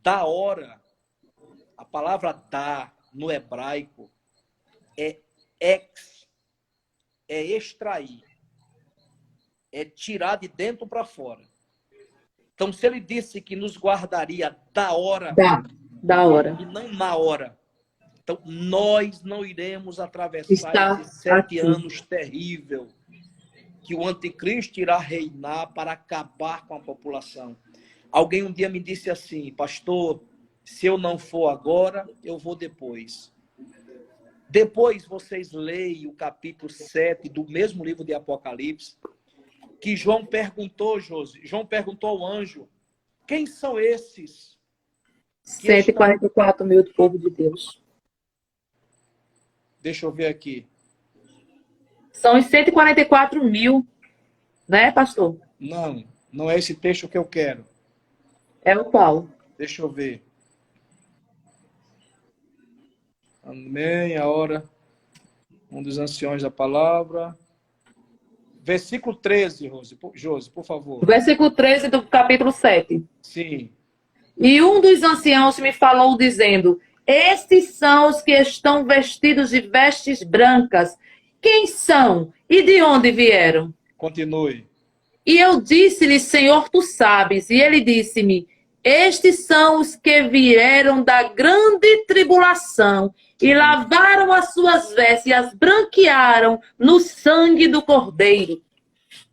B: Da hora. A palavra da, no hebraico, é extrair. É tirar de dentro para fora. Então, se ele disse que nos guardaria da hora,
C: Da hora.
B: e não na hora, então nós não iremos atravessar
C: Está
B: esses 7
C: aqui.
B: anos terríveis que o anticristo irá reinar para acabar com a população. Alguém um dia me disse assim: pastor, se eu não for agora, eu vou depois. Depois vocês leem o capítulo 7 do mesmo livro de Apocalipse, que João perguntou, Josi, João perguntou ao anjo: quem são esses?
C: 144 mil do povo de Deus.
B: Deixa eu ver aqui.
C: São os 144 mil, né, pastor?
B: Não, não é esse texto que eu quero.
C: É o qual?
B: Deixa eu ver. Amém, a hora. Um dos anciões da palavra. Versículo 13, Josi, por favor.
C: Versículo 13 do capítulo 7.
B: Sim.
C: E um dos anciãos me falou dizendo: estes são os que estão vestidos de vestes brancas. Quem são e de onde vieram?
B: Continue.
C: E eu disse-lhe: Senhor, tu sabes. E ele disse-me: estes são os que vieram da grande tribulação e lavaram as suas vestes e as branquearam no sangue do Cordeiro.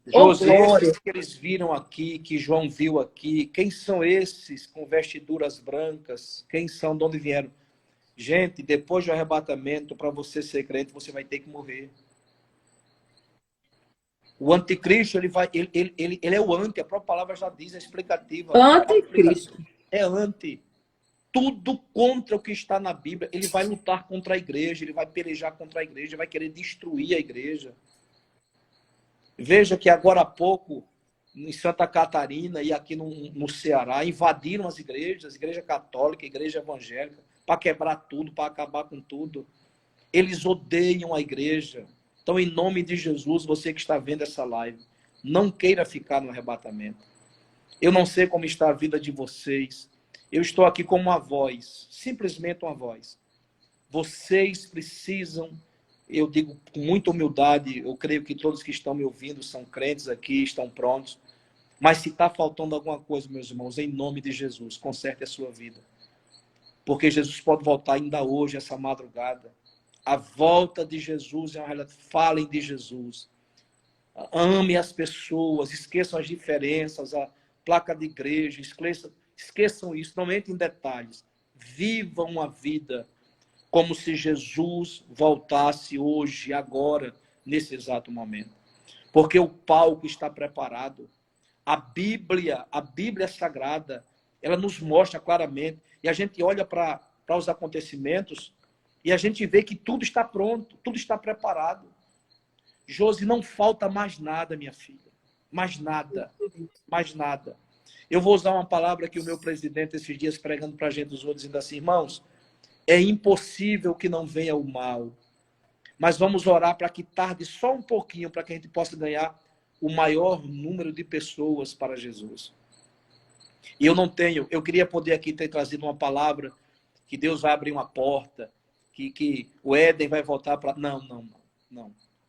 B: Josi,
C: glória.
B: esses que eles viram aqui, que João viu aqui, quem são esses com vestiduras brancas? Quem são? De onde vieram? Gente, depois do arrebatamento, para você ser crente, você vai ter que morrer. O anticristo, ele é o anti, a própria palavra já diz, é explicativa.
C: Anticristo.
B: É anti. Tudo contra o que está na Bíblia. Ele vai lutar contra a igreja, ele vai pelejar contra a igreja, vai querer destruir a igreja. Veja que agora há pouco, em Santa Catarina e aqui no Ceará, invadiram as igrejas, igreja católica, igreja evangélica, para quebrar tudo, para acabar com tudo. Eles odeiam a igreja. Então, em nome de Jesus, você que está vendo essa live, não queira ficar no arrebatamento. Eu não sei como está a vida de vocês. Eu estou aqui como uma voz, simplesmente uma voz. Vocês precisam, eu digo com muita humildade, eu creio que todos que estão me ouvindo são crentes aqui, estão prontos. Mas se está faltando alguma coisa, meus irmãos, em nome de Jesus, conserte a sua vida. Porque Jesus pode voltar ainda hoje, essa madrugada. A volta de Jesus é uma realidade. Falem de Jesus. Ame as pessoas, esqueçam as diferenças, a placa de igreja, Esqueçam isso, não entrem em detalhes. Vivam a vida como se Jesus voltasse hoje, agora, nesse exato momento. Porque o palco está preparado. A Bíblia Sagrada, ela nos mostra claramente. E a gente olha para os acontecimentos e a gente vê que tudo está pronto, tudo está preparado. Josi, não falta mais nada, minha filha. Mais nada. Mais nada. Eu vou usar uma palavra que o meu presidente, esses dias, pregando para a gente, usou, dizendo assim, irmãos, é impossível que não venha o mal. Mas vamos orar para que tarde só um pouquinho, para que a gente possa ganhar o maior número de pessoas para Jesus. E eu queria poder aqui ter trazido uma palavra que Deus vai abrir uma porta, que o Éden vai voltar para... Não.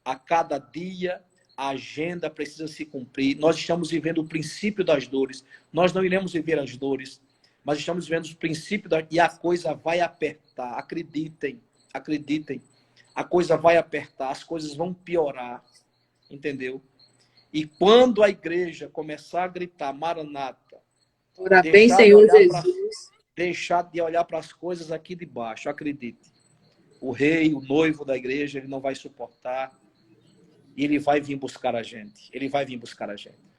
B: A cada dia a agenda precisa se cumprir. Nós estamos vivendo o princípio das dores. Nós não iremos viver as dores, mas estamos vivendo os princípios e a coisa vai apertar. Acreditem. A coisa vai apertar, as coisas vão piorar. Entendeu? E quando a igreja começar a gritar, Maranata,
C: Ora bem, Senhor Jesus.
B: Deixar de olhar para as coisas aqui de baixo, acredite. O rei, o noivo da igreja, ele não vai suportar. E ele vai vir buscar a gente.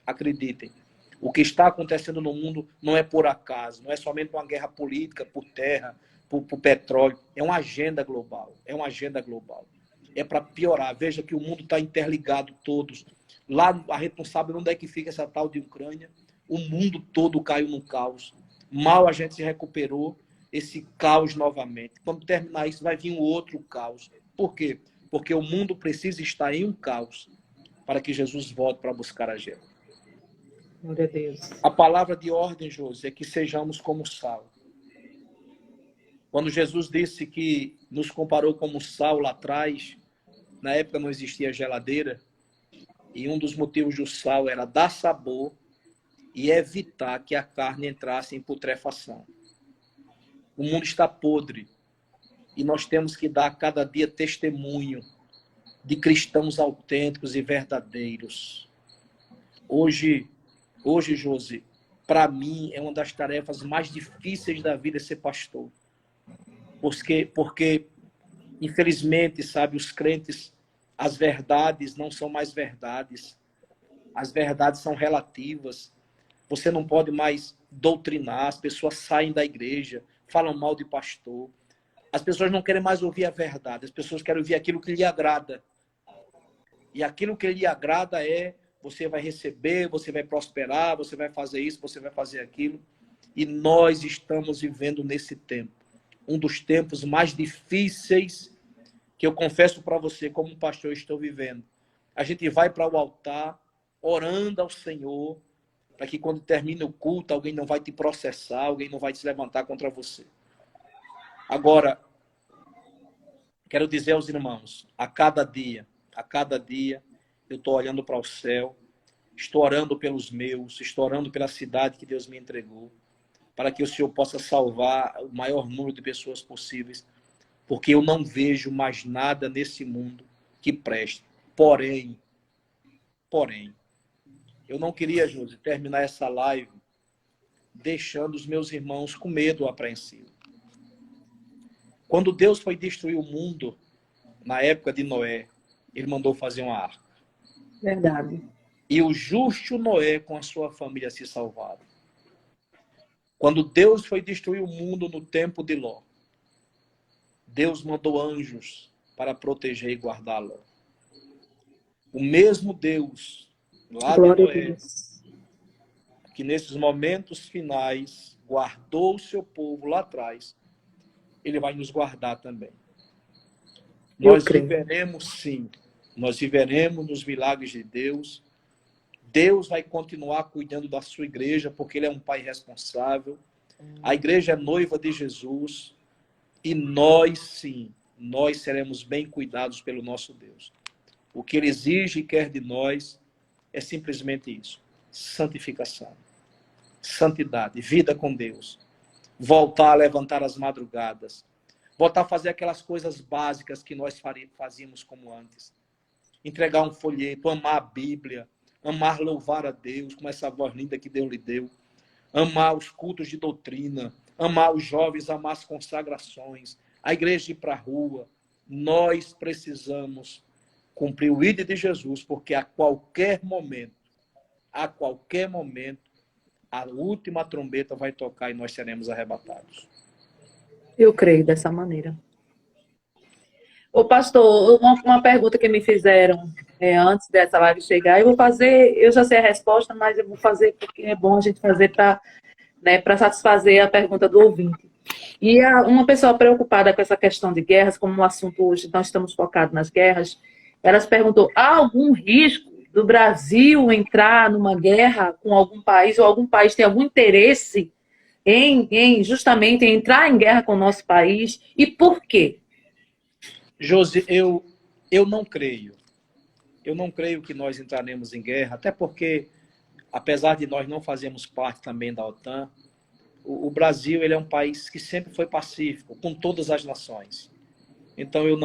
B: Acreditem. O que está acontecendo no mundo não é por acaso. Não é somente uma guerra política por terra, por petróleo. É uma agenda global. É para piorar. Veja que o mundo está interligado todos. Lá a gente não sabe onde é que fica essa tal de Ucrânia. O mundo todo caiu no caos. Mal a gente se recuperou, esse caos novamente. Quando terminar isso, vai vir um outro caos. Por quê? Porque o mundo precisa estar em um caos para que Jesus volte para buscar a gente.
C: Glória a Deus.
B: A palavra de ordem, José, é que sejamos como sal. Quando Jesus disse que nos comparou como sal lá atrás, na época não existia geladeira, e um dos motivos do sal era dar sabor e evitar que a carne entrasse em putrefação. O mundo está podre e nós temos que dar a cada dia testemunho de cristãos autênticos e verdadeiros. Hoje, Josi, para mim é uma das tarefas mais difíceis da vida ser pastor. Porque infelizmente, sabe, os crentes, as verdades não são mais verdades. As verdades são relativas. Você não pode mais doutrinar, as pessoas saem da igreja, falam mal de pastor. As pessoas não querem mais ouvir a verdade, as pessoas querem ouvir aquilo que lhe agrada. E aquilo que lhe agrada é, você vai receber, você vai prosperar, você vai fazer isso, você vai fazer aquilo. E nós estamos vivendo nesse tempo. Um dos tempos mais difíceis que eu confesso para você, como pastor, estou vivendo. A gente vai para o altar, orando ao Senhor, para que quando termine o culto, alguém não vai te processar, alguém não vai se levantar contra você. Agora, quero dizer aos irmãos, a cada dia, eu estou olhando para o céu, estou orando pelos meus, estou orando pela cidade que Deus me entregou, para que o Senhor possa salvar o maior número de pessoas possíveis, porque eu não vejo mais nada nesse mundo que preste. Porém, eu não queria, Júlio, terminar essa live deixando os meus irmãos com medo ou apreensivo. Quando Deus foi destruir o mundo, na época de Noé, ele mandou fazer uma arca.
C: Verdade.
B: E o justo Noé com a sua família se salvaram. Quando Deus foi destruir o mundo no tempo de Ló, Deus mandou anjos para proteger e guardar Ló. O mesmo Deus, lá de Noé, que nesses momentos finais guardou o seu povo lá atrás, ele vai nos guardar também. Nós viveremos, sim. Nós viveremos nos milagres de Deus. Deus vai continuar cuidando da sua igreja, porque Ele é um Pai responsável. A igreja é noiva de Jesus. E nós, sim, nós seremos bem cuidados pelo nosso Deus. O que Ele exige e quer de nós é simplesmente isso. Santificação. Santidade. Vida com Deus. Voltar a levantar as madrugadas. Voltar a fazer aquelas coisas básicas que nós fazíamos como antes. Entregar um folheto, amar a Bíblia, amar louvar a Deus, com essa voz linda que Deus lhe deu. amar os cultos de doutrina, amar os jovens, amar as consagrações, a igreja ir para a rua. Nós precisamos cumprir o ídolo de Jesus, porque a qualquer momento, a última trombeta vai tocar e nós seremos arrebatados.
C: Eu creio dessa maneira. Ô, pastor, uma pergunta que me fizeram antes dessa live chegar, eu vou fazer, eu já sei a resposta, mas eu vou fazer porque é bom a gente fazer para, né, para satisfazer a pergunta do ouvinte. E uma pessoa preocupada com essa questão de guerras, como o assunto hoje, nós estamos focados nas guerras, ela se perguntou, há algum risco do Brasil entrar numa guerra com algum país, ou algum país tem algum interesse justamente em entrar em guerra com o nosso país, e por quê?
B: Josi, eu não creio. Eu não creio que nós entraremos em guerra, até porque, apesar de nós não fazermos parte também da OTAN, o Brasil ele é um país que sempre foi pacífico, com todas as nações. Então eu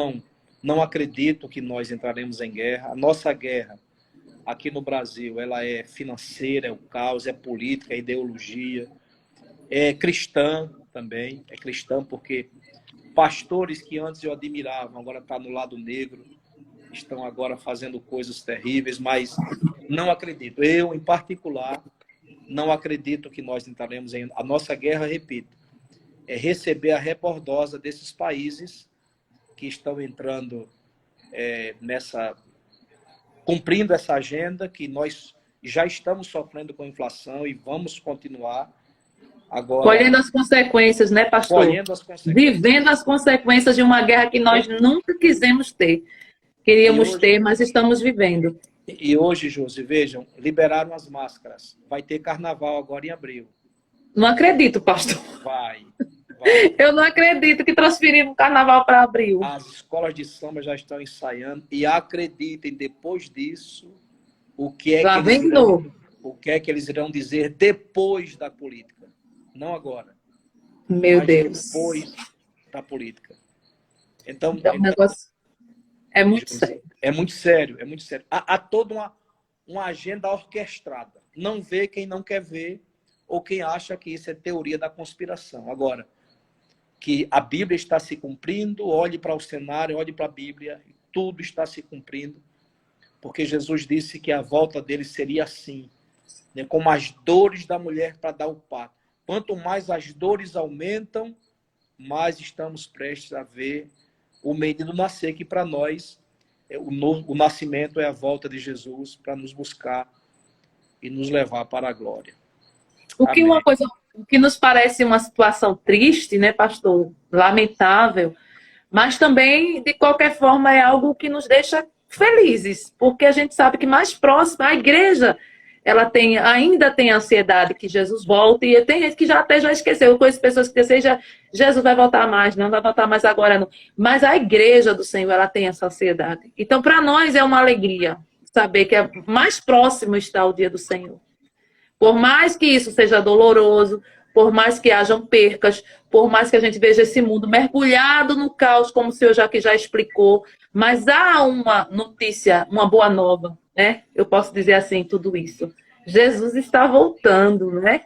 B: não acredito que nós entraremos em guerra. A nossa guerra aqui no Brasil, ela é financeira, é o caos, é política, é ideologia, é cristã também, é cristã porque pastores que antes eu admirava, agora está no lado negro, estão agora fazendo coisas terríveis, mas não acredito. Eu, em particular, não acredito que nós entraremos em... A nossa guerra, repito, é receber a rebordosa desses países que estão entrando cumprindo essa agenda que nós já estamos sofrendo com a inflação e vamos continuar agora...
C: Colhendo as consequências, né, pastor?
B: Colhendo as consequências.
C: Vivendo as consequências de uma guerra que nós nunca quisemos ter. Queríamos ter, mas estamos vivendo.
B: E hoje, Josi, vejam, liberaram as máscaras. Vai ter carnaval agora em abril.
C: Não acredito, pastor.
B: Vai.
C: Eu não acredito que transferiram o carnaval para abril.
B: As escolas de samba já estão ensaiando e acreditem, depois disso, o que é que eles irão dizer depois da política. Não agora.
C: Meu Deus.
B: Depois da política. Então
C: o negócio é muito sério.
B: É muito sério, é muito sério. Há toda uma agenda orquestrada. Não vê quem não quer ver ou quem acha que isso é teoria da conspiração. Agora, que a Bíblia está se cumprindo, olhe para o cenário, olhe para a Bíblia, tudo está se cumprindo, porque Jesus disse que a volta dele seria assim, né, como as dores da mulher para dar o parto. Quanto mais as dores aumentam, mais estamos prestes a ver o menino nascer, que para nós, o nascimento é a volta de Jesus para nos buscar e nos levar para a glória.
C: O que nos parece uma situação triste, né, pastor? Lamentável, mas também, de qualquer forma, é algo que nos deixa felizes, porque a gente sabe que mais próximo, a igreja, ela ainda tem ansiedade que Jesus volte, e tem gente que até já esqueceu. Eu conheço pessoas que dizem, Jesus vai voltar mais, não vai voltar mais agora, não. Mas a igreja do Senhor, ela tem essa ansiedade. Então, para nós é uma alegria saber que mais próximo está o dia do Senhor. Por mais que isso seja doloroso, por mais que hajam percas, por mais que a gente veja esse mundo mergulhado no caos, como o senhor já explicou, mas há uma notícia, uma boa nova, né? Eu posso dizer assim, tudo isso. Jesus está voltando, né?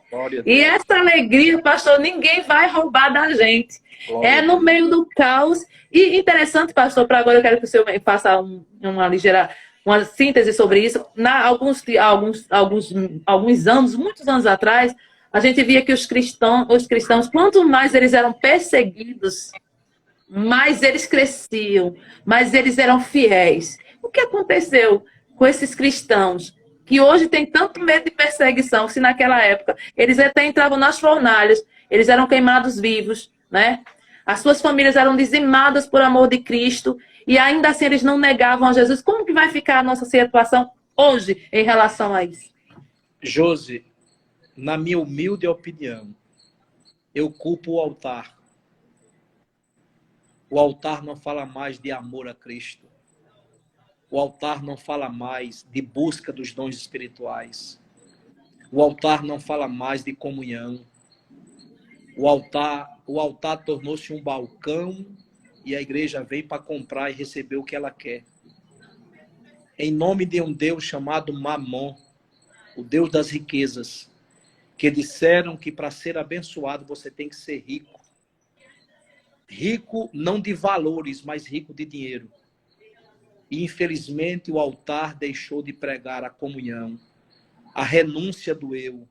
C: E essa alegria, pastor, ninguém vai roubar da gente. É no meio do caos. E interessante, pastor, para agora eu quero que o senhor faça uma síntese sobre isso. Alguns anos, muitos anos atrás, a gente via que os cristãos, quanto mais eles eram perseguidos, mais eles cresciam, mais eles eram fiéis. O que aconteceu com esses cristãos que hoje têm tanto medo de perseguição, se naquela época eles até entravam nas fornalhas, eles eram queimados vivos, né? As suas famílias eram dizimadas por amor de Cristo e ainda assim eles não negavam a Jesus. Como que vai ficar a nossa situação hoje em relação a isso?
B: Josi, na minha humilde opinião, eu culpo o altar. O altar não fala mais de amor a Cristo. O altar não fala mais de busca dos dons espirituais. O altar não fala mais de comunhão. O altar tornou-se um balcão e a igreja vem para comprar e receber o que ela quer. Em nome de um Deus chamado Mamon, o Deus das riquezas. que disseram que para ser abençoado você tem que ser rico. Rico não de valores, mas rico de dinheiro. E infelizmente o altar deixou de pregar a comunhão, a renúncia do eu.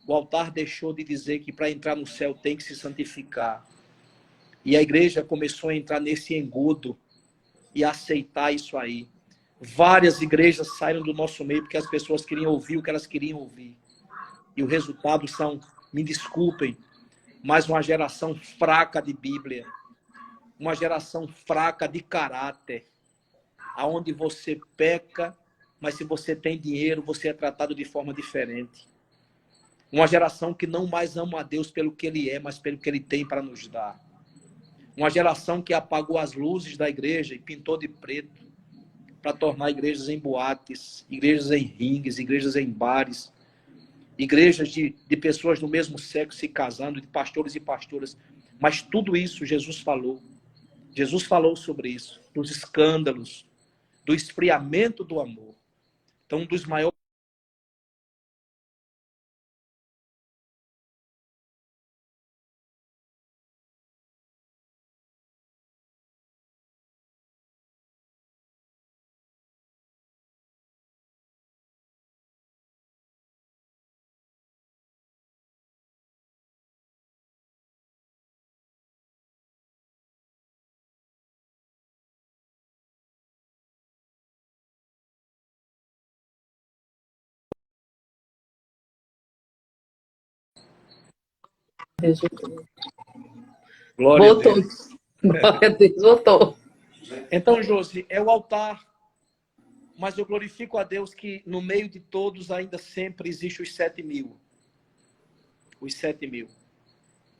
B: O altar deixou de dizer que para entrar no céu tem que se santificar. E a igreja começou a entrar nesse engodo e aceitar isso aí. Várias igrejas saíram do nosso meio porque as pessoas queriam ouvir o que elas queriam ouvir. E o resultado são, me desculpem, mas uma geração fraca de Bíblia, uma geração fraca de caráter, aonde você peca, mas se você tem dinheiro, você é tratado de forma diferente. Uma geração que não mais ama a Deus pelo que Ele é, mas pelo que Ele tem para nos dar. Uma geração que apagou as luzes da igreja e pintou de preto para tornar igrejas em boates, igrejas em ringues, igrejas em bares, igrejas de pessoas do mesmo sexo se casando, de pastores e pastoras. Mas tudo isso Jesus falou. Jesus falou sobre isso, dos escândalos, do esfriamento do amor. Então, um dos maiores glória a
C: Voltou.
B: Deus.
C: Glória a Deus, voltou.
B: Então, Josi, é o altar, mas eu glorifico a Deus que no meio de todos ainda sempre existe os 7.000. Os 7.000.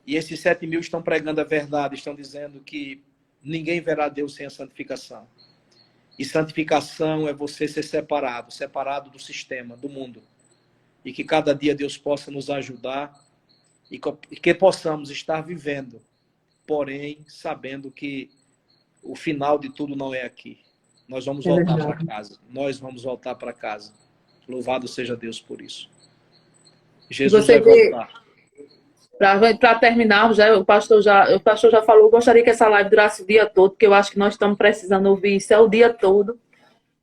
B: E esses 7.000 estão pregando a verdade, estão dizendo que ninguém verá Deus sem a santificação. E santificação é você ser separado, separado do sistema, do mundo. E que cada dia Deus possa nos ajudar e que possamos estar vivendo, porém, sabendo que o final de tudo não é aqui. Nós vamos voltar para casa. Nós vamos voltar para casa. Louvado seja Deus por isso. Jesus vai voltar.
C: Para terminar, o pastor já falou, eu gostaria que essa live durasse o dia todo, porque eu acho que nós estamos precisando ouvir isso o dia todo.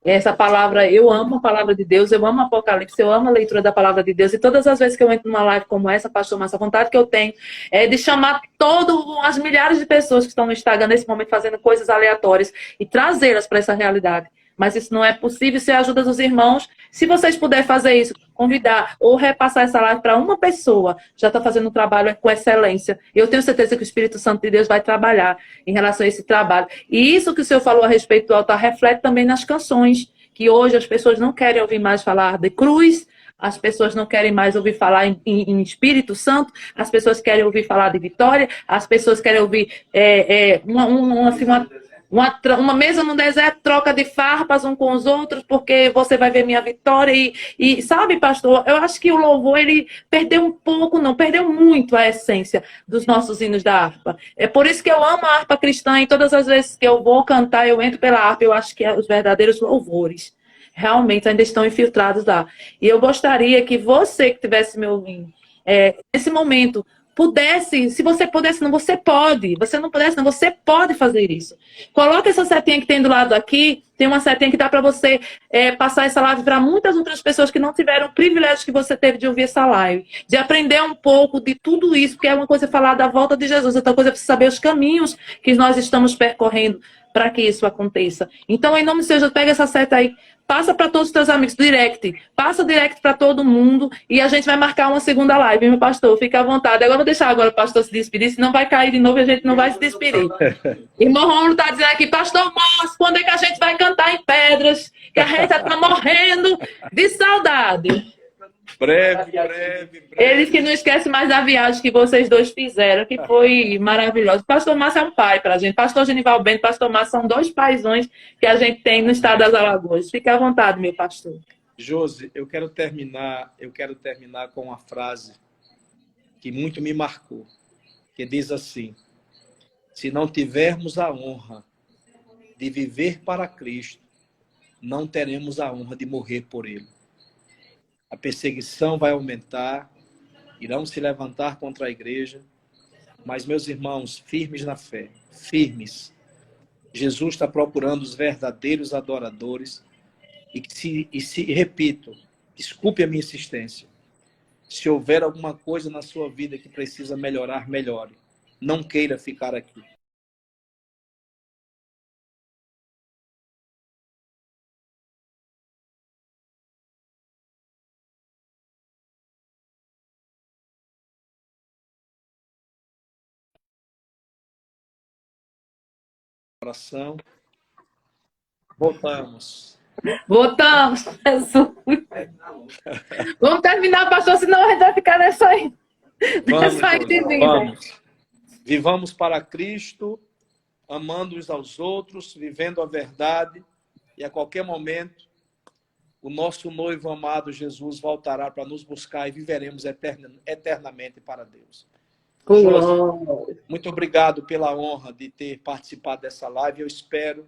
C: Essa palavra, eu amo a palavra de Deus, eu amo Apocalipse, eu amo a leitura da palavra de Deus. E todas as vezes que eu entro numa live como essa, pastor, mas a vontade que eu tenho é de chamar todas as milhares de pessoas que estão no Instagram nesse momento fazendo coisas aleatórias e trazê-las para essa realidade. Mas isso não é possível sem a ajuda dos irmãos. Se vocês puderem fazer isso, convidar ou repassar essa live para uma pessoa, já está fazendo um trabalho com excelência. Eu tenho certeza que o Espírito Santo de Deus vai trabalhar em relação a esse trabalho. E isso que o senhor falou a respeito do altar reflete também nas canções, que hoje as pessoas não querem ouvir mais falar de cruz, as pessoas não querem mais ouvir falar em Espírito Santo, as pessoas querem ouvir falar de vitória, as pessoas querem ouvir uma mesa no deserto, troca de farpas um com os outros, porque você vai ver minha vitória. E sabe, pastor, eu acho que o louvor, ele perdeu um pouco, não, perdeu muito a essência dos nossos hinos da harpa. É por isso que eu amo a harpa cristã, e todas as vezes que eu vou cantar, eu entro pela harpa, eu acho que os verdadeiros louvores realmente ainda estão infiltrados lá. E eu gostaria que você que estivesse me ouvindo, nesse momento, pudesse, se você pudesse, não, você pode. Você não pudesse, não, você pode fazer isso. Coloca essa setinha que tem do lado aqui, tem uma setinha que dá para você passar essa live para muitas outras pessoas que não tiveram o privilégio que você teve de ouvir essa live, de aprender um pouco de tudo isso, porque é uma coisa falar da volta de Jesus, outra coisa é você saber os caminhos que nós estamos percorrendo para que isso aconteça. Então, em nome de Jesus, pega essa seta aí, passa para todos os teus amigos, passa direct para todo mundo, e a gente vai marcar uma segunda live, meu pastor, fica à vontade. Agora eu vou deixar agora o pastor se despedir, senão vai cair de novo e a gente não vai se despedir. Irmão Romulo está dizendo aqui, pastor Márcio, quando é que a gente vai cantar em Pedras? Que a gente está morrendo de saudade.
B: Breve.
C: Eles que não esquecem mais da viagem que vocês dois fizeram, que foi maravilhosa. Pastor Márcio é um pai para a gente. Pastor Genival Bento, Pastor Márcio são dois paizões que a gente tem no estado das Alagoas. Fique à vontade, meu pastor.
B: Josi, eu quero terminar com uma frase que muito me marcou, que diz assim: se não tivermos a honra de viver para Cristo, não teremos a honra de morrer por Ele. A perseguição vai aumentar, irão se levantar contra a igreja, mas, meus irmãos, firmes na fé, firmes. Jesus está procurando os verdadeiros adoradores repito, desculpe a minha insistência, se houver alguma coisa na sua vida que precisa melhorar, melhore. Não queira ficar aqui. Oração. Voltamos.
C: Voltamos, Jesus. Vamos terminar, pastor, senão a gente vai ficar nessa aí.
B: Vamos. Vivamos para Cristo, amando uns aos outros, vivendo a verdade, e a qualquer momento o nosso noivo amado Jesus voltará para nos buscar e viveremos eternamente para Deus. Josi, muito obrigado pela honra de ter participado dessa live. Eu espero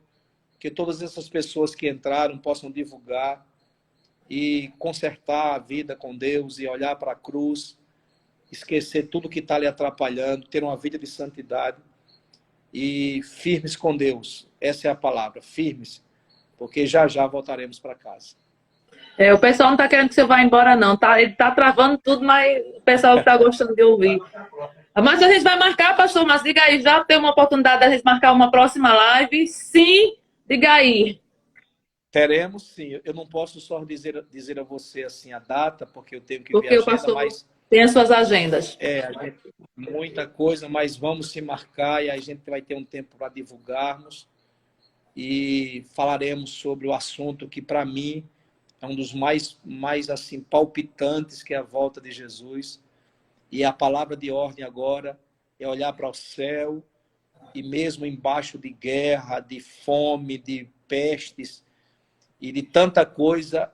B: que todas essas pessoas que entraram possam divulgar e consertar a vida com Deus e olhar para a cruz, esquecer tudo que está lhe atrapalhando, ter uma vida de santidade e firmes com Deus. Essa é a palavra, firmes, porque já já voltaremos para casa.
C: O pessoal não está querendo que você vá embora, não. Ele está travando tudo, mas o pessoal está gostando de ouvir. Mas a gente vai marcar, pastor, mas diga aí, já tem uma oportunidade de a gente marcar uma próxima live? Sim, diga aí.
B: Teremos, sim. Eu não posso só dizer a você assim a data, porque eu tenho que ver a agenda, mas
C: tem as suas agendas.
B: Muita coisa, mas vamos se marcar e a gente vai ter um tempo para divulgarmos e falaremos sobre o assunto que, para mim, é um dos mais assim, palpitantes, que é a volta de Jesus. E a palavra de ordem agora é olhar para o céu e mesmo embaixo de guerra, de fome, de pestes e de tanta coisa,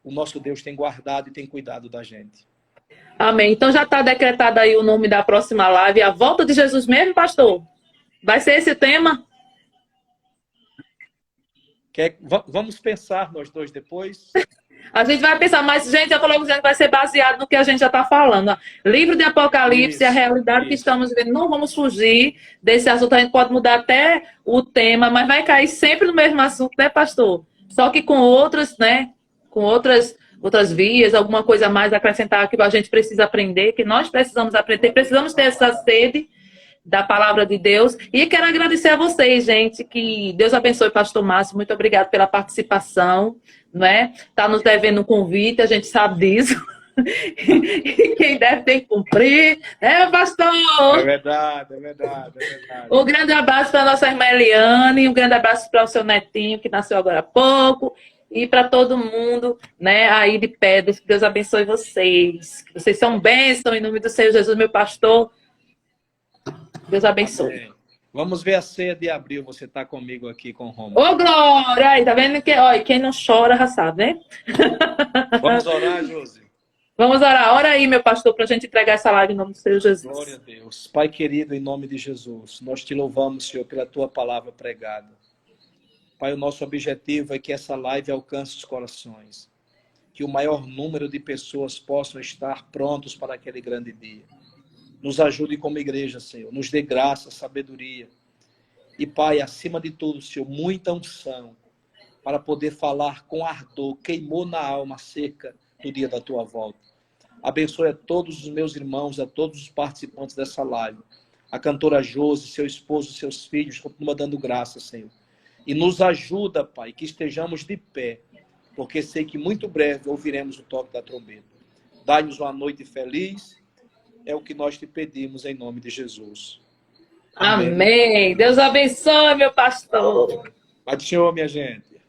B: o nosso Deus tem guardado e tem cuidado da gente.
C: Amém. Então já está decretado aí o nome da próxima live, a volta de Jesus mesmo, pastor? Vai ser esse tema?
B: Vamos pensar nós dois depois?
C: A gente vai pensar, mas gente, já falou que vai ser baseado no que a gente já está falando. Livro de Apocalipse, a realidade que estamos vivendo. Não vamos fugir desse assunto. A gente pode mudar até o tema, mas vai cair sempre no mesmo assunto, né, pastor? Só que com outras, né? Com outras vias, alguma coisa mais a acrescentar que a gente precisa aprender, que nós precisamos aprender, precisamos ter essa sede da palavra de Deus. E quero agradecer a vocês, gente, que Deus abençoe, pastor Márcio, muito obrigado pela participação, não é? Tá nos devendo um convite, a gente sabe disso. E quem deve tem que cumprir, pastor?
B: É verdade.
C: Um grande abraço para a nossa irmã Eliane, um grande abraço para o seu netinho, que nasceu agora há pouco, e para todo mundo, né, aí de Pedras, que Deus abençoe vocês. Que vocês são bênção em nome do Senhor Jesus, meu pastor. Deus abençoe.
B: Vamos ver a ceia de abril. Você está comigo aqui com o Romulo.
C: Ô, glória! Aí, tá vendo que quem não chora já sabe, né?
B: Vamos orar, Josi?
C: Vamos orar. Ora aí, meu pastor, para a gente entregar essa live em nome do Senhor Jesus.
B: Glória a Deus. Pai querido, em nome de Jesus, nós te louvamos, Senhor, pela tua palavra pregada. Pai, o nosso objetivo é que essa live alcance os corações. Que o maior número de pessoas possam estar prontos para aquele grande dia. Nos ajude como igreja, Senhor. Nos dê graça, sabedoria. E, Pai, acima de tudo, Senhor, muita unção para poder falar com ardor. Queimou na alma acerca do dia da tua volta. Abençoe a todos os meus irmãos, a todos os participantes dessa live. A cantora Josi, seu esposo, seus filhos, continua dando graça, Senhor. E nos ajuda, Pai, que estejamos de pé, porque sei que muito breve ouviremos o toque da trombeta. Dai-nos uma noite feliz. É o que nós te pedimos em nome de Jesus.
C: Amém. Deus abençoe, meu pastor.
B: Pai do Senhor, minha gente.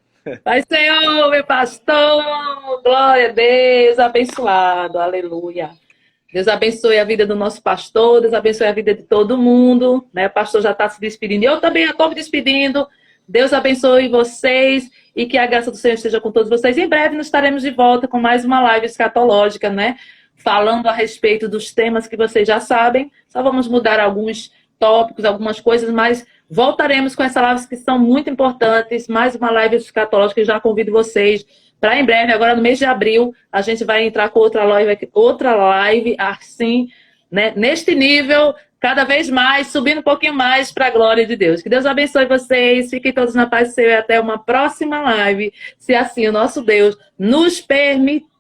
C: Pai Senhor, meu pastor. Glória a Deus, abençoado. Aleluia. Deus abençoe a vida do nosso pastor. Deus abençoe a vida de todo mundo. Né? O pastor já está se despedindo. Eu também estou me despedindo. Deus abençoe vocês e que a graça do Senhor esteja com todos vocês. Em breve nós estaremos de volta com mais uma live escatológica, né? Falando a respeito dos temas que vocês já sabem. Só vamos mudar alguns tópicos, algumas coisas, mas voltaremos com essas lives que são muito importantes. Mais uma live escatológica, eu já convido vocês para em breve, agora no mês de abril, a gente vai entrar com outra live assim, né, neste nível, cada vez mais, subindo um pouquinho mais para a glória de Deus. Que Deus abençoe vocês, fiquem todos na paz do Senhor e até uma próxima live, se assim o nosso Deus nos permitir.